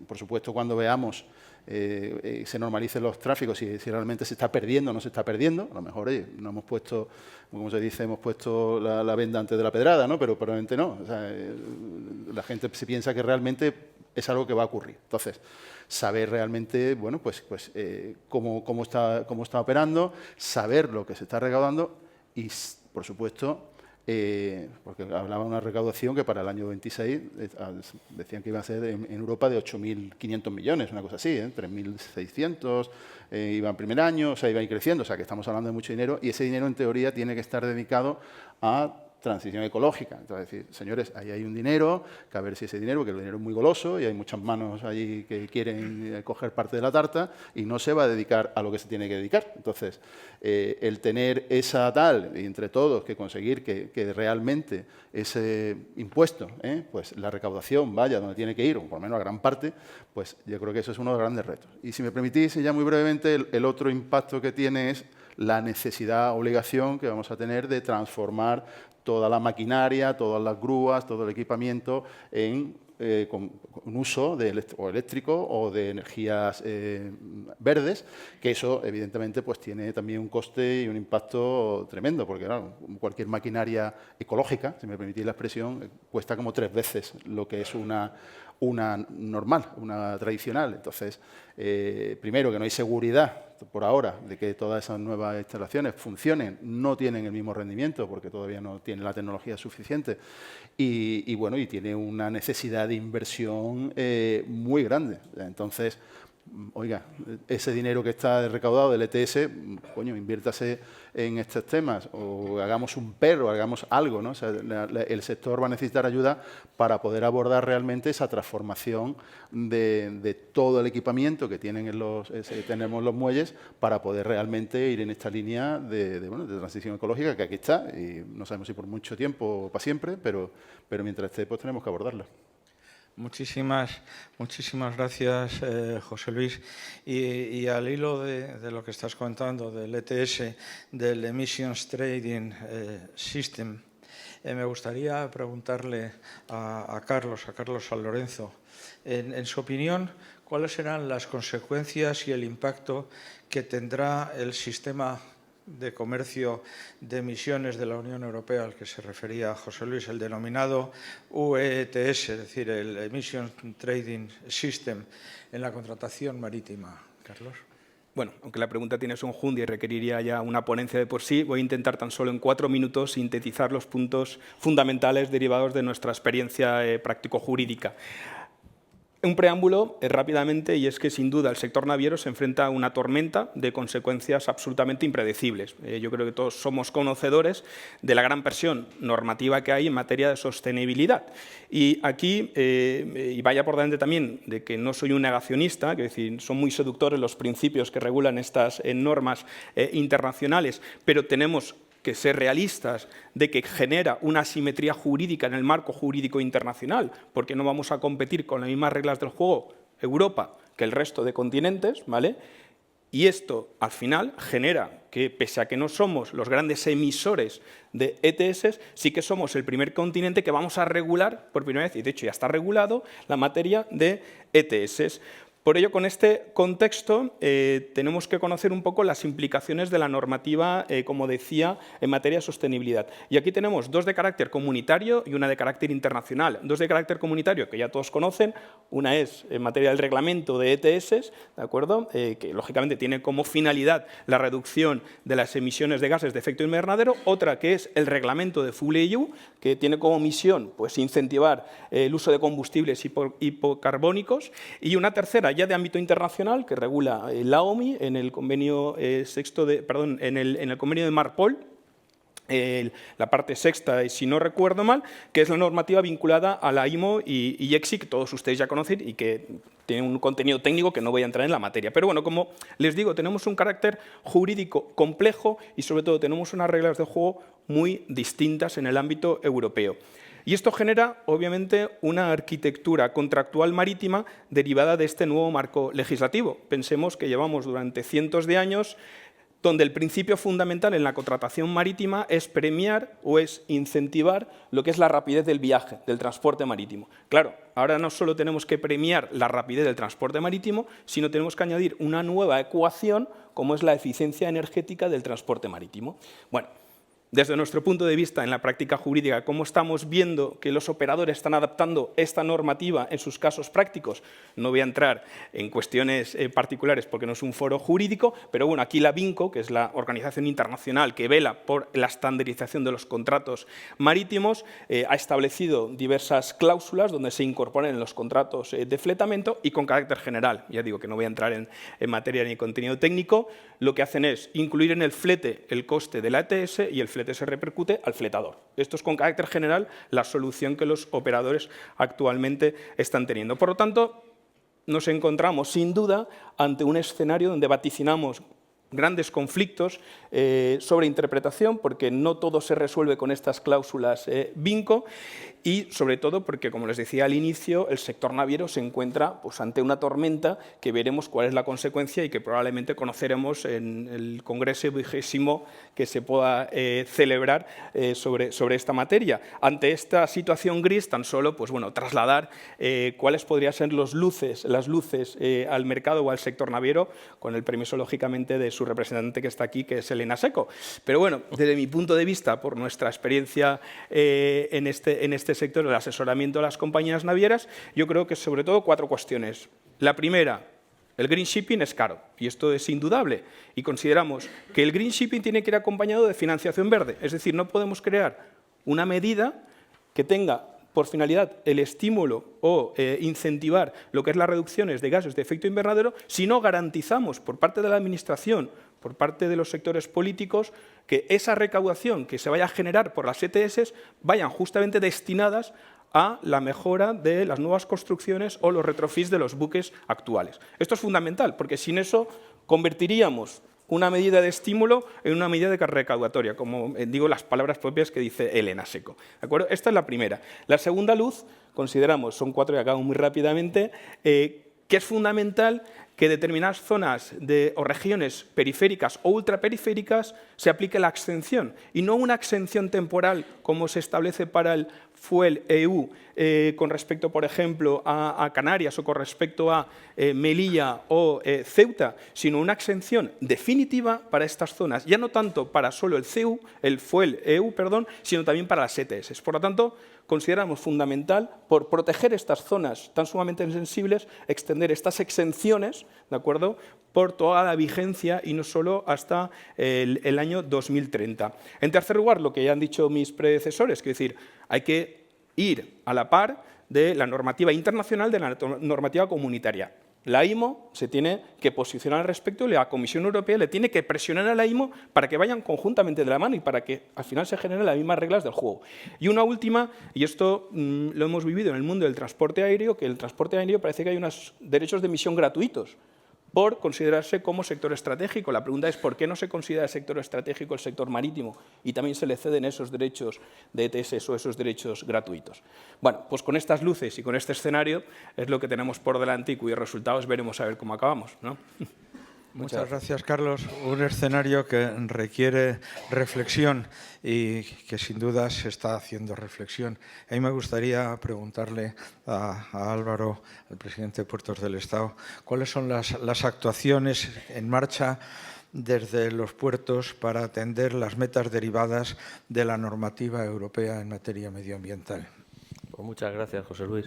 por supuesto, cuando veamos se normalicen los tráficos, si realmente se está perdiendo o no se está perdiendo, a lo mejor no hemos puesto, como se dice, hemos puesto la venda antes de la pedrada, ¿no? Pero probablemente no. O sea, la gente se piensa que realmente es algo que va a ocurrir. Entonces, saber realmente, bueno, pues cómo está operando, saber lo que se está recaudando y, por supuesto, porque hablaba de una recaudación que para el año 26 decían que iba a ser en Europa de 8.500 millones, una cosa así, 3.600 iba en primer año, o sea, iba a ir creciendo, o sea, que estamos hablando de mucho dinero y ese dinero, en teoría, tiene que estar dedicado a transición ecológica. Entonces, decir, señores, ahí hay un dinero, que a ver si ese dinero, porque el dinero es muy goloso y hay muchas manos allí que quieren coger parte de la tarta y no se va a dedicar a lo que se tiene que dedicar. Entonces, el tener esa tal, y entre todos, que conseguir que realmente ese impuesto, pues la recaudación vaya donde tiene que ir, o por lo menos a gran parte, pues yo creo que eso es uno de los grandes retos. Y si me permitís, ya muy brevemente, el otro impacto que tiene es la necesidad, obligación que vamos a tener de transformar toda la maquinaria, todas las grúas, todo el equipamiento con uso eléctrico o de energías verdes, que eso evidentemente pues tiene también un coste y un impacto tremendo, porque claro, cualquier maquinaria ecológica, si me permitís la expresión, cuesta como 3 veces lo que es una normal, una tradicional. Entonces, primero, que no hay seguridad por ahora de que todas esas nuevas instalaciones funcionen, no tienen el mismo rendimiento porque todavía no tienen la tecnología suficiente y bueno, y tiene una necesidad de inversión muy grande. Entonces, oiga, ese dinero que está recaudado del ETS, coño, inviértase en estos temas o hagamos un PER o hagamos algo, ¿no? O sea, el sector va a necesitar ayuda para poder abordar realmente esa transformación de todo el equipamiento que tenemos los muelles para poder realmente ir en esta línea de transición ecológica que aquí está y no sabemos si por mucho tiempo o para siempre, pero mientras esté pues tenemos que abordarla. Muchísimas gracias, José Luis. Y al hilo de lo que estás contando del ETS, del Emissions Trading System, me gustaría preguntarle a Carlos San Lorenzo, en su opinión, ¿cuáles serán las consecuencias y el impacto que tendrá el sistema de comercio de emisiones de la Unión Europea al que se refería José Luis, el denominado UETS, es decir, el Emission Trading System, en la contratación marítima? Carlos. Bueno, aunque la pregunta tiene su enjundia y requeriría ya una ponencia de por sí, voy a intentar tan solo en 4 minutos sintetizar los puntos fundamentales derivados de nuestra experiencia práctico-jurídica. Un preámbulo rápidamente, y es que sin duda el sector naviero se enfrenta a una tormenta de consecuencias absolutamente impredecibles. Yo creo que todos somos conocedores de la gran presión normativa que hay en materia de sostenibilidad. Y aquí, y vaya por delante también de que no soy un negacionista, es decir, son muy seductores los principios que regulan estas normas internacionales, pero tenemos que ser realistas de que genera una asimetría jurídica en el marco jurídico internacional, porque no vamos a competir con las mismas reglas del juego Europa que el resto de continentes, ¿vale? Y esto, al final, genera que, pese a que no somos los grandes emisores de ETS, sí que somos el primer continente que vamos a regular por primera vez, y de hecho ya está regulado, la materia de ETS. Por ello, con este contexto, tenemos que conocer un poco las implicaciones de la normativa, como decía, en materia de sostenibilidad. Y aquí tenemos dos de carácter comunitario y una de carácter internacional. Dos de carácter comunitario, que ya todos conocen. Una es en materia del reglamento de ETS, ¿de acuerdo? Que lógicamente tiene como finalidad la reducción de las emisiones de gases de efecto invernadero. Otra que es el reglamento de FuelEU, que tiene como misión pues, incentivar el uso de combustibles hipocarbónicos. Y una tercera, ya de ámbito internacional, que regula la OMI en el convenio en el convenio de Marpol, la parte sexta, si no recuerdo mal, que es la normativa vinculada a la IMO y EXI, que todos ustedes ya conocen y que tiene un contenido técnico que no voy a entrar en la materia. Pero bueno, como les digo, tenemos un carácter jurídico complejo y sobre todo tenemos unas reglas de juego muy distintas en el ámbito europeo. Y esto genera, obviamente, una arquitectura contractual marítima derivada de este nuevo marco legislativo. Pensemos que llevamos durante cientos de años donde el principio fundamental en la contratación marítima es premiar o es incentivar lo que es la rapidez del viaje, del transporte marítimo. Claro, ahora no solo tenemos que premiar la rapidez del transporte marítimo, sino tenemos que añadir una nueva ecuación como es la eficiencia energética del transporte marítimo. Bueno, desde nuestro punto de vista, en la práctica jurídica, ¿cómo estamos viendo que los operadores están adaptando esta normativa en sus casos prácticos? No voy a entrar en cuestiones particulares porque no es un foro jurídico, pero bueno, aquí la BINCO, que es la organización internacional que vela por la estandarización de los contratos marítimos, ha establecido diversas cláusulas donde se incorporan en los contratos de fletamento y con carácter general. Ya digo que no voy a entrar en materia ni contenido técnico. Lo que hacen es incluir en el flete el coste de la ETS y el flete se repercute al fletador. Esto es con carácter general la solución que los operadores actualmente están teniendo. Por lo tanto, nos encontramos sin duda ante un escenario donde vaticinamos grandes conflictos sobre interpretación, porque no todo se resuelve con estas cláusulas BINCO y, sobre todo, porque, como les decía al inicio, el sector naviero se encuentra pues, ante una tormenta que veremos cuál es la consecuencia y que probablemente conoceremos en el Congreso 20º que se pueda celebrar sobre esta materia. Ante esta situación gris, tan solo pues, bueno, trasladar cuáles podrían ser las luces al mercado o al sector naviero, con el permiso, lógicamente, de su representante que está aquí, que es Elena Seco. Pero bueno, desde mi punto de vista, por nuestra experiencia en este sector, el asesoramiento a las compañías navieras, yo creo que sobre todo 4 cuestiones. La primera, el green shipping es caro, y esto es indudable, y consideramos que el green shipping tiene que ir acompañado de financiación verde, es decir, no podemos crear una medida que tenga por finalidad el estímulo o incentivar lo que es las reducciones de gases de efecto invernadero si no garantizamos por parte de la Administración, por parte de los sectores políticos, que esa recaudación que se vaya a generar por las ETS vayan justamente destinadas a la mejora de las nuevas construcciones o los retrofits de los buques actuales. Esto es fundamental, porque sin eso convertiríamos una medida de estímulo en una medida de recaudatoria, como digo las palabras propias que dice Elena Seco. ¿De acuerdo? Esta es la primera. La segunda luz, consideramos, son 4 y acabo muy rápidamente, que es fundamental que determinadas zonas o regiones periféricas o ultraperiféricas se aplique la exención, y no una exención temporal como se establece para el Fuel EU con respecto, por ejemplo, a Canarias o con respecto a Melilla o Ceuta, sino una exención definitiva para estas zonas, ya no tanto para solo el Fuel EU, sino también para las ETS. Por lo tanto, consideramos fundamental, por proteger estas zonas tan sumamente sensibles, extender estas exenciones, ¿de acuerdo?, por toda la vigencia y no solo hasta el año 2030. En tercer lugar, lo que ya han dicho mis predecesores, que es decir, hay que ir a la par de la normativa internacional, de la normativa comunitaria. La IMO se tiene que posicionar al respecto y la Comisión Europea le tiene que presionar a la IMO para que vayan conjuntamente de la mano y para que al final se generen las mismas reglas del juego. Y una última, y esto lo hemos vivido en el mundo del transporte aéreo, que el transporte aéreo parece que hay unos derechos de emisión gratuitos por considerarse como sector estratégico. La pregunta es, ¿por qué no se considera sector estratégico el sector marítimo y también se le ceden esos derechos de ETS o esos derechos gratuitos? Bueno, pues con estas luces y con este escenario es lo que tenemos por delante y cuyos resultados veremos a ver cómo acabamos, ¿no? Muchas gracias, Carlos. Un escenario que requiere reflexión y que sin duda se está haciendo reflexión. A mí me gustaría preguntarle a Álvaro, al presidente de Puertos del Estado, cuáles son las actuaciones en marcha desde los puertos para atender las metas derivadas de la normativa europea en materia medioambiental. Pues muchas gracias, José Luis.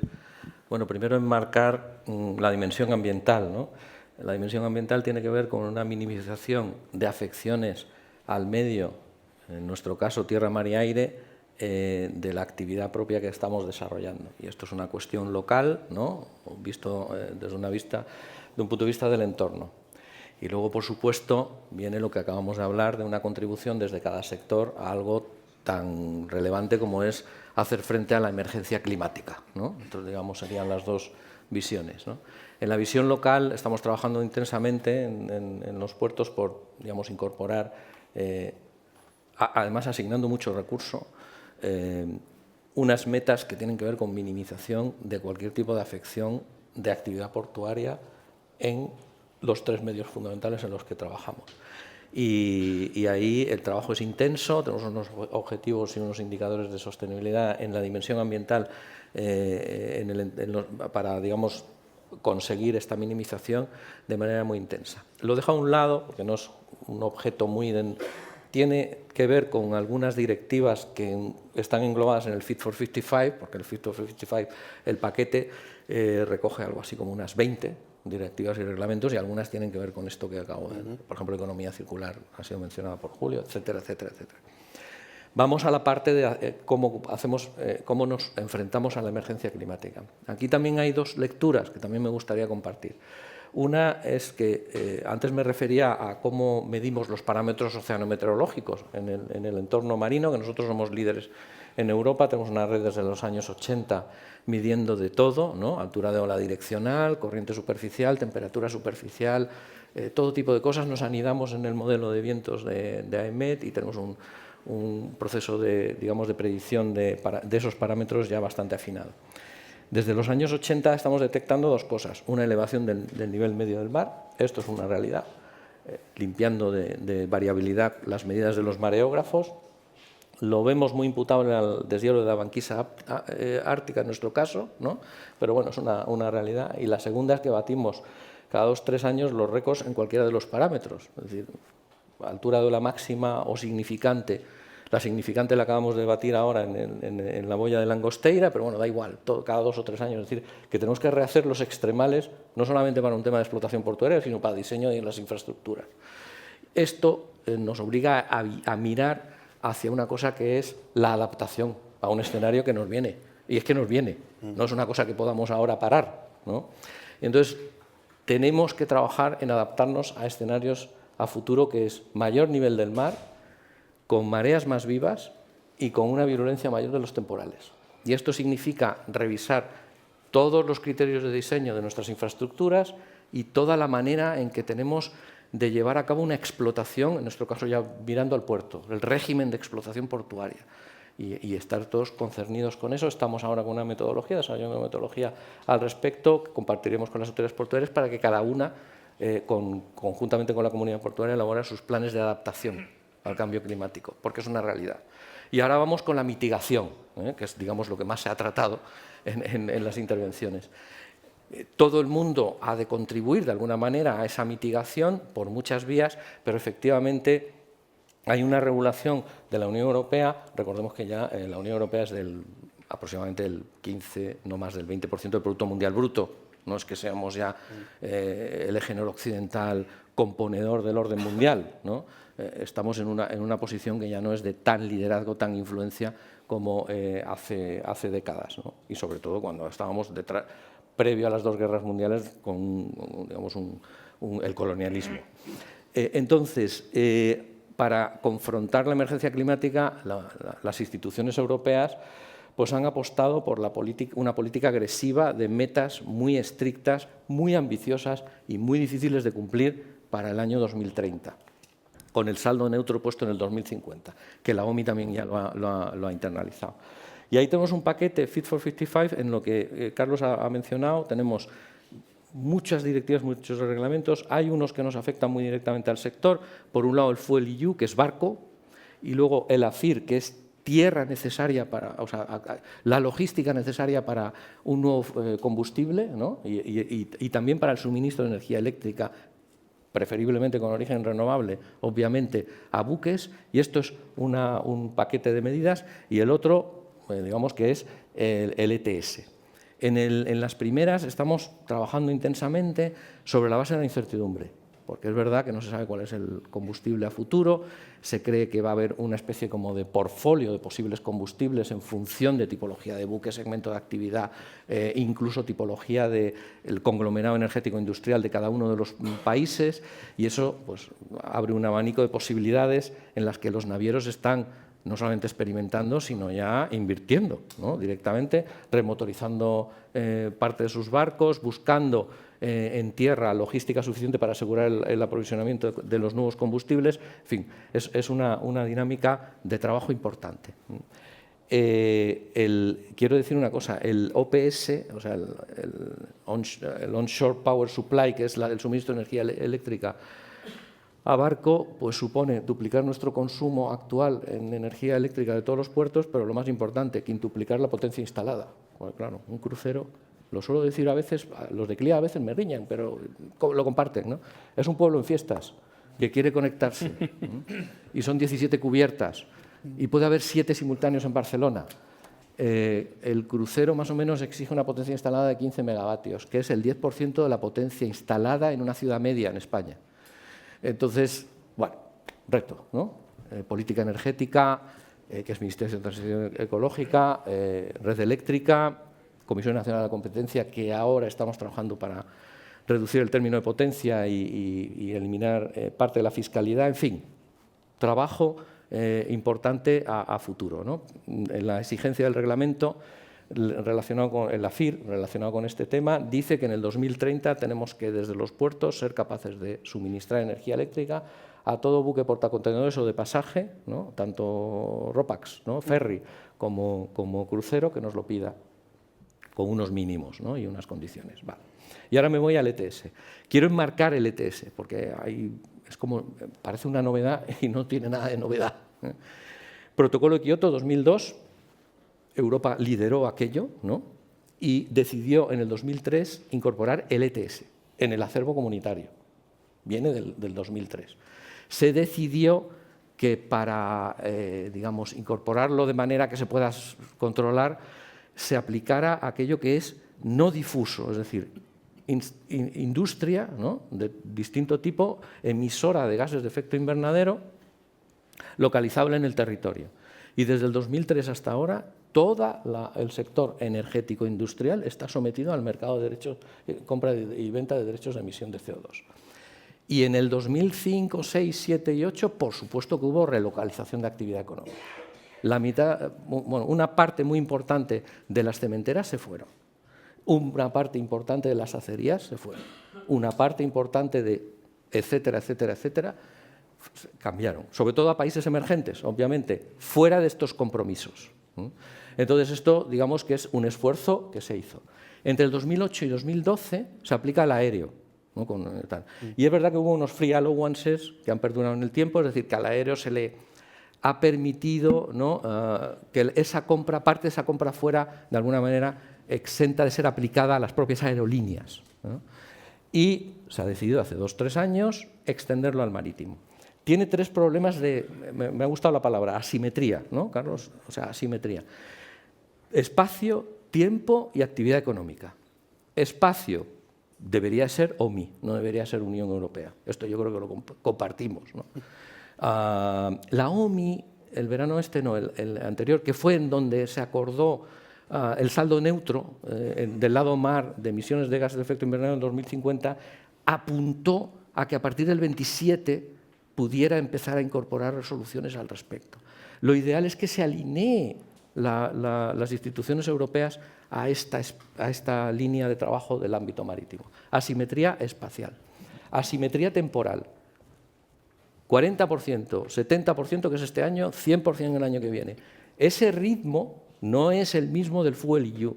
Bueno, primero enmarcar la dimensión ambiental, ¿no? La dimensión ambiental tiene que ver con una minimización de afecciones al medio, en nuestro caso tierra, mar y aire, de la actividad propia que estamos desarrollando. Y esto es una cuestión local, ¿no?, visto desde un punto de vista del entorno. Y luego, por supuesto, viene lo que acabamos de hablar de una contribución desde cada sector a algo tan relevante como es hacer frente a la emergencia climática, ¿no? Entonces, digamos, serían las dos visiones, ¿no? En la visión local estamos trabajando intensamente en los puertos por, digamos, incorporar, además asignando mucho recurso, unas metas que tienen que ver con minimización de cualquier tipo de afección de actividad portuaria en los 3 medios fundamentales en los que trabajamos. Y ahí el trabajo es intenso, tenemos unos objetivos y unos indicadores de sostenibilidad en la dimensión ambiental para, digamos, conseguir esta minimización de manera muy intensa. Lo dejo a un lado porque no es un objeto tiene que ver con algunas directivas que están englobadas en el Fit for 55, porque el Fit for 55, el paquete, recoge algo así como unas 20 directivas y reglamentos, y algunas tienen que ver con esto que acabo de ver. Por ejemplo, economía circular ha sido mencionada por Julio, etcétera, etcétera, etcétera. Vamos a la parte de cómo nos enfrentamos a la emergencia climática. Aquí también hay 2 lecturas que también me gustaría compartir. Una es que antes me refería a cómo medimos los parámetros oceanometeorológicos en el entorno marino, que nosotros somos líderes en Europa, tenemos una red desde los años 80 midiendo de todo, ¿no?, altura de ola direccional, corriente superficial, temperatura superficial, todo tipo de cosas. Nos anidamos en el modelo de vientos de AEMET y tenemos un proceso de predicción de esos parámetros ya bastante afinado. Desde los años 80 estamos detectando 2 cosas. Una elevación del nivel medio del mar, esto es una realidad, limpiando de variabilidad las medidas de los mareógrafos. Lo vemos muy imputable al deshielo de la banquisa ártica en nuestro caso, ¿no?, pero bueno, es una realidad. Y la segunda es que batimos cada 2 o 3 años los récords en cualquiera de los parámetros, es decir, altura de ola máxima o significante. La significante la acabamos de batir ahora en la boya de Langosteira, pero bueno, da igual, cada 2 o 3 años. Es decir, que tenemos que rehacer los extremales, no solamente para un tema de explotación portuaria, sino para diseño de las infraestructuras. Esto nos obliga a mirar hacia una cosa que es la adaptación a un escenario que nos viene. Y es que nos viene, no es una cosa que podamos ahora parar, ¿no? Entonces, tenemos que trabajar en adaptarnos a escenarios a futuro, que es mayor nivel del mar, con mareas más vivas y con una virulencia mayor de los temporales. Y esto significa revisar todos los criterios de diseño de nuestras infraestructuras y toda la manera en que tenemos de llevar a cabo una explotación, en nuestro caso ya mirando al puerto, el régimen de explotación portuaria. Y estar todos concernidos con eso. Estamos ahora con una metodología, desarrollando una metodología al respecto, que compartiremos con las autoridades portuarias para que cada una, conjuntamente con la comunidad portuaria, elabore sus planes de adaptación al cambio climático, porque es una realidad. Y ahora vamos con la mitigación, que es, digamos, lo que más se ha tratado en las intervenciones. Todo el mundo ha de contribuir de alguna manera a esa mitigación por muchas vías, pero efectivamente hay una regulación de la Unión Europea. Recordemos que ya la Unión Europea es aproximadamente el 15, no más del 20% del Producto Mundial Bruto. No es que seamos ya el eje noroccidental componedor del orden mundial, ¿no? Estamos en una posición que ya no es de tan liderazgo, tan influencia como hace décadas, ¿no? Y sobre todo cuando estábamos previo a las dos guerras mundiales con, digamos, el colonialismo. Entonces, para confrontar la emergencia climática, las instituciones europeas pues han apostado por una política agresiva de metas muy estrictas, muy ambiciosas y muy difíciles de cumplir para el año 2030, con el saldo neutro puesto en el 2050, que la OMI también ya lo ha internalizado. Y ahí tenemos un paquete Fit for 55 en lo que Carlos ha mencionado. Tenemos muchas directivas, muchos reglamentos. Hay unos que nos afectan muy directamente al sector. Por un lado, el Fuel EU, que es barco, y luego el AFIR, que es tierra necesaria la logística necesaria para un nuevo combustible, ¿no? y también para el suministro de energía eléctrica, preferiblemente con origen renovable, obviamente, a buques. Y esto es un paquete de medidas. Y el otro, digamos que es el ETS. En las primeras estamos trabajando intensamente sobre la base de la incertidumbre, porque es verdad que no se sabe cuál es el combustible a futuro, se cree que va a haber una especie como de portfolio de posibles combustibles en función de tipología de buque, segmento de actividad, incluso tipología del conglomerado energético industrial de cada uno de los países, y eso pues abre un abanico de posibilidades en las que los navieros están no solamente experimentando, sino ya invirtiendo, ¿no? Directamente, remotorizando parte de sus barcos, buscando en tierra logística suficiente para asegurar el aprovisionamiento de los nuevos combustibles. En fin, es una dinámica de trabajo importante. Quiero decir una cosa, el OPS, o sea, el Onshore Power Supply, que es el suministro de energía eléctrica a barco, pues supone duplicar nuestro consumo actual en energía eléctrica de todos los puertos, pero lo más importante, quintuplicar la potencia instalada. Bueno, claro, un crucero, lo suelo decir a veces, los de CLIA a veces me riñan, pero lo comparten, ¿no? Es un pueblo en fiestas que quiere conectarse y son 17 cubiertas y puede haber 7 simultáneos en Barcelona. El crucero más o menos exige una potencia instalada de 15 megavatios, que es el 10% de la potencia instalada en una ciudad media en España. Entonces, bueno, reto, ¿no? Política energética, que es Ministerio de Transición Ecológica, Red Eléctrica, Comisión Nacional de la Competencia, que ahora estamos trabajando para reducir el término de potencia y eliminar parte de la fiscalidad. En fin, trabajo importante a futuro, ¿no? La exigencia del reglamento relacionado con el AFIR, relacionado con este tema, dice que en el 2030 tenemos que desde los puertos ser capaces de suministrar energía eléctrica a todo buque portacontenedores o de pasaje, ¿no? Tanto RoPax, ¿no? Ferry, como crucero, que nos lo pida, con unos mínimos, ¿no? Y unas condiciones. Vale. Y ahora me voy al ETS. Quiero enmarcar el ETS, porque es como, parece una novedad y no tiene nada de novedad. Protocolo de Kioto 2002, Europa lideró aquello, ¿no? Y decidió en el 2003 incorporar el ETS en el acervo comunitario. Viene del 2003. Se decidió que para, digamos, incorporarlo de manera que se pueda controlar, se aplicara aquello que es no difuso, es decir, industria, ¿no? De distinto tipo, emisora de gases de efecto invernadero, localizable en el territorio. Y desde el 2003 hasta ahora, todo el sector energético industrial está sometido al mercado de derechos, compra y venta de derechos de emisión de CO2. Y en el 2005, 6, 7 y 8, por supuesto que hubo relocalización de actividad económica. La mitad, bueno, una parte muy importante de las cementeras se fueron, una parte importante de las acerías se fueron, una parte importante de etcétera, etcétera, etcétera, cambiaron. Sobre todo a países emergentes, obviamente, fuera de estos compromisos. Entonces, esto, digamos que es un esfuerzo que se hizo. Entre el 2008 y 2012 se aplica el aéreo, ¿no? Y es verdad que hubo unos free allowances que han perdurado en el tiempo, es decir, que al aéreo se le ha permitido, ¿no? Que esa compra, parte de esa compra fuera, de alguna manera, exenta de ser aplicada a las propias aerolíneas, ¿no? Y se ha decidido hace 2 o 3 años extenderlo al marítimo. Tiene 3 problemas de, me ha gustado la palabra, asimetría, ¿no, Carlos? O sea, asimetría. Espacio, tiempo y actividad económica. Espacio debería ser OMI, no debería ser Unión Europea. Esto yo creo que lo compartimos, ¿no? La OMI, el verano el anterior, que fue en donde se acordó el saldo neutro del lado mar de emisiones de gases de efecto invernadero en 2050, apuntó a que a partir del 27 pudiera empezar a incorporar resoluciones al respecto. Lo ideal es que se alinee las instituciones europeas a esta línea de trabajo del ámbito marítimo. Asimetría espacial, asimetría temporal, 40%, 70% que es este año, 100% el año que viene. Ese ritmo no es el mismo del Fuel EU,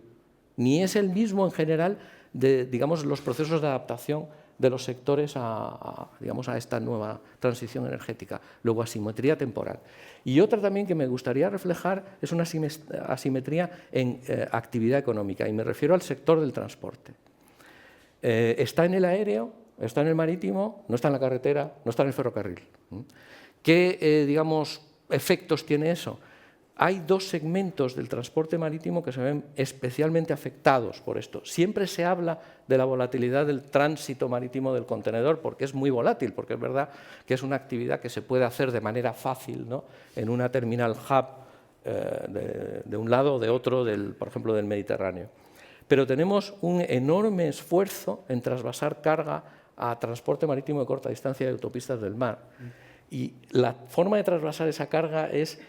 ni es el mismo en general de, digamos, los procesos de adaptación de los sectores a esta nueva transición energética. Luego, asimetría temporal. Y otra también que me gustaría reflejar es una asimetría en actividad económica, y me refiero al sector del transporte. Está en el aéreo, está en el marítimo, no está en la carretera, no está en el ferrocarril. ¿Qué, efectos tiene eso? Hay 2 segmentos del transporte marítimo que se ven especialmente afectados por esto. Siempre se habla de la volatilidad del tránsito marítimo del contenedor, porque es muy volátil, porque es verdad que es una actividad que se puede hacer de manera fácil, ¿no? En una terminal hub de un lado o de otro, por ejemplo, del Mediterráneo. Pero tenemos un enorme esfuerzo en trasvasar carga a transporte marítimo de corta distancia y autopistas del mar. Y la forma de trasvasar esa carga es,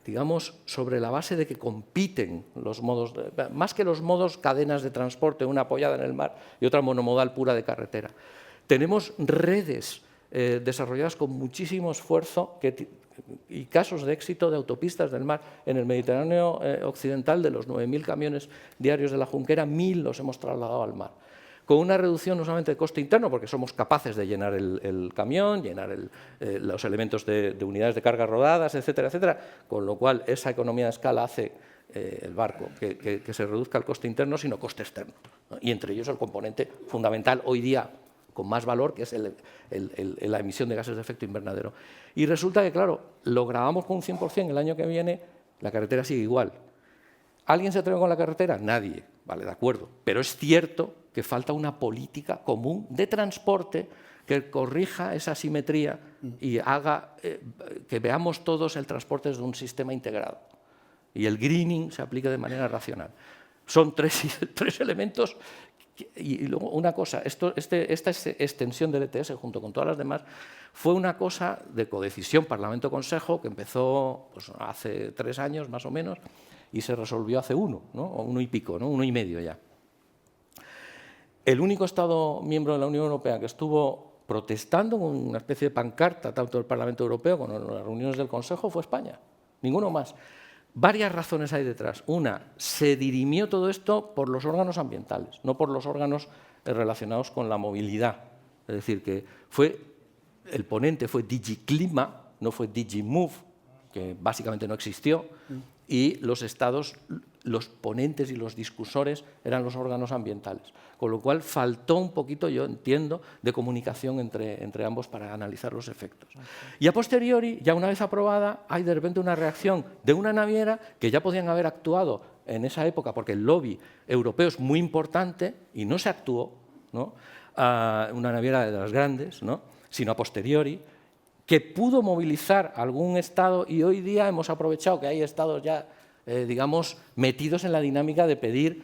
digamos, sobre la base de que compiten los modos, más que los modos, cadenas de transporte, una apoyada en el mar y otra monomodal pura de carretera. Tenemos redes desarrolladas con muchísimo esfuerzo y casos de éxito de autopistas del mar. En el Mediterráneo occidental, de los 9.000 camiones diarios de la Junquera, 1.000 los hemos trasladado al mar, con una reducción no solamente de coste interno, porque somos capaces de llenar el camión, llenar los elementos de unidades de carga rodadas, etcétera, etcétera, con lo cual esa economía de escala hace el barco que se reduzca el coste interno, sino coste externo, ¿no? Y entre ellos el componente fundamental hoy día con más valor, que es la emisión de gases de efecto invernadero. Y resulta que, claro, lo grabamos con un 100% el año que viene, la carretera sigue igual. ¿Alguien se atreve con la carretera? Nadie, vale, de acuerdo, pero es cierto que falta una política común de transporte que corrija esa asimetría y haga que veamos todos el transporte desde un sistema integrado y el greening se aplique de manera racional. Son tres elementos. Y luego una cosa, esta extensión del ETS junto con todas las demás fue una cosa de codecisión Parlamento-Consejo que empezó pues, hace 3 años más o menos y se resolvió hace 1, ¿no? O 1 y pico, ¿no? 1 y medio ya. El único Estado miembro de la Unión Europea que estuvo protestando con una especie de pancarta, tanto del Parlamento Europeo como en las reuniones del Consejo, fue España. Ninguno más. Varias razones hay detrás. Una, se dirimió todo esto por los órganos ambientales, no por los órganos relacionados con la movilidad. Es decir, que el ponente fue DG Clima, no fue DG Move, que básicamente no existió, y los estados, los ponentes y los discursores eran los órganos ambientales. Con lo cual faltó un poquito, yo entiendo, de comunicación entre ambos para analizar los efectos. Y a posteriori, ya una vez aprobada, hay de repente una reacción de una naviera que ya podían haber actuado en esa época, porque el lobby europeo es muy importante y no se actuó, ¿no? Una naviera de las grandes, ¿no? Sino a posteriori, que pudo movilizar algún Estado y hoy día hemos aprovechado que hay Estados ya, digamos, metidos en la dinámica de pedir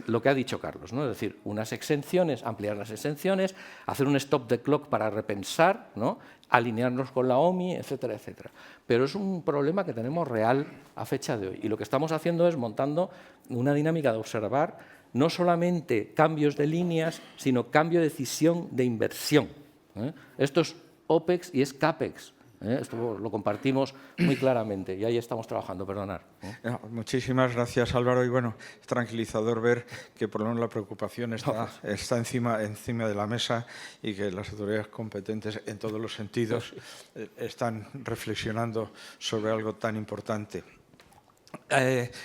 lo que ha dicho Carlos, ¿no? Es decir, unas exenciones, ampliar las exenciones, hacer un stop the clock para repensar, ¿no? Alinearnos con la OMI, etcétera, etcétera. Pero es un problema que tenemos real a fecha de hoy y lo que estamos haciendo es montando una dinámica de observar no solamente cambios de líneas, sino cambio de decisión de inversión. Esto es OPEX y es CAPEX. Esto lo compartimos muy claramente y ahí estamos trabajando, perdonar. Muchísimas gracias, Álvaro. Y bueno, es tranquilizador ver que por lo menos la preocupación está encima de la mesa y que las autoridades competentes en todos los sentidos están reflexionando sobre algo tan importante.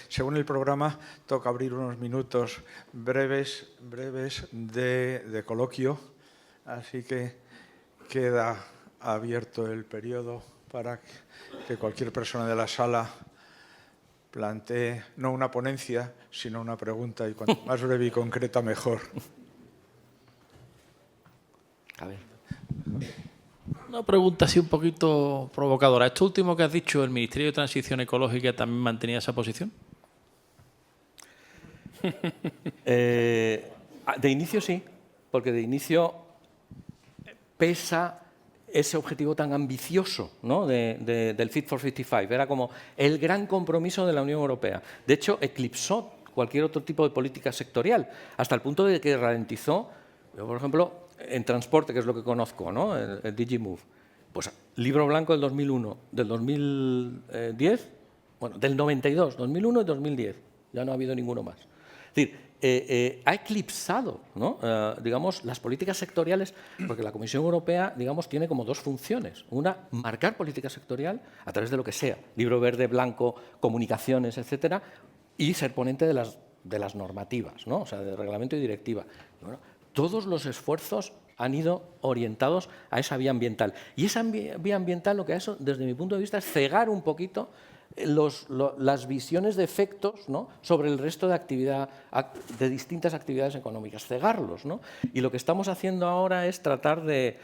Según el programa, toca abrir unos minutos breves de coloquio, así que queda abierto el periodo para que cualquier persona de la sala plantee no una ponencia, sino una pregunta, y cuanto más breve y concreta, mejor. A ver. Una pregunta así un poquito provocadora. ¿Esto último que has dicho, el Ministerio de Transición Ecológica también mantenía esa posición? De inicio sí, porque de inicio pesa ese objetivo tan ambicioso, ¿no?, del Fit for 55. Era como el gran compromiso de la Unión Europea. De hecho, eclipsó cualquier otro tipo de política sectorial, hasta el punto de que ralentizó, por ejemplo, en transporte, que es lo que conozco, ¿no?, el DigiMove. Pues libro blanco del 2001, del 2010, bueno, del 92, 2001 y 2010. Ya no ha habido ninguno más. Es decir, ha eclipsado, ¿no?, digamos, las políticas sectoriales, porque la Comisión Europea, digamos, tiene como dos funciones. Una, marcar política sectorial a través de lo que sea, libro verde, blanco, comunicaciones, etcétera, y ser ponente de las normativas, ¿no?, o sea, de reglamento y directiva. Y bueno, todos los esfuerzos han ido orientados a esa vía ambiental. Y esa vía ambiental lo que ha hecho, desde mi punto de vista, es cegar un poquito las visiones de efectos, ¿no?, sobre el resto de distintas actividades económicas, cegarlos, ¿no? Y lo que estamos haciendo ahora es tratar de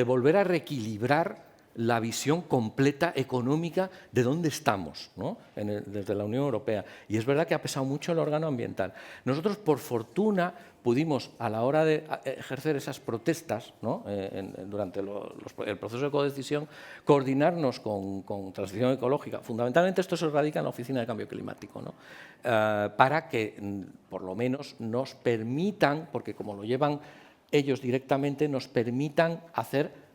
volver a reequilibrar la visión completa económica de dónde estamos, ¿no?, desde la Unión Europea. Y es verdad que ha pesado mucho el órgano ambiental. Nosotros, por fortuna, pudimos, a la hora de ejercer esas protestas, ¿no?, durante el proceso de codecisión, coordinarnos con Transición Ecológica. Fundamentalmente esto se radica en la Oficina de Cambio Climático, ¿no?, para que, por lo menos, nos permitan, porque como lo llevan ellos directamente, nos permitan hacer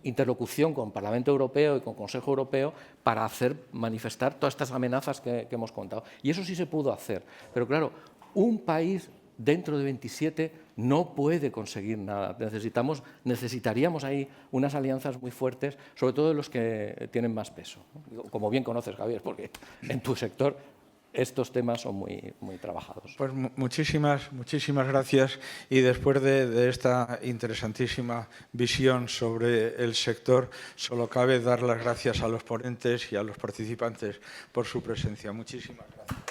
interlocución con el Parlamento Europeo y con el Consejo Europeo para hacer manifestar todas estas amenazas que hemos contado. Y eso sí se pudo hacer. Pero claro, un país dentro de 27 no puede conseguir nada. Necesitaríamos ahí unas alianzas muy fuertes, sobre todo de los que tienen más peso, ¿no? Como bien conoces, Javier, porque en tu sector estos temas son muy, muy trabajados. Pues muchísimas gracias. Y después de esta interesantísima visión sobre el sector, solo cabe dar las gracias a los ponentes y a los participantes por su presencia. Muchísimas gracias.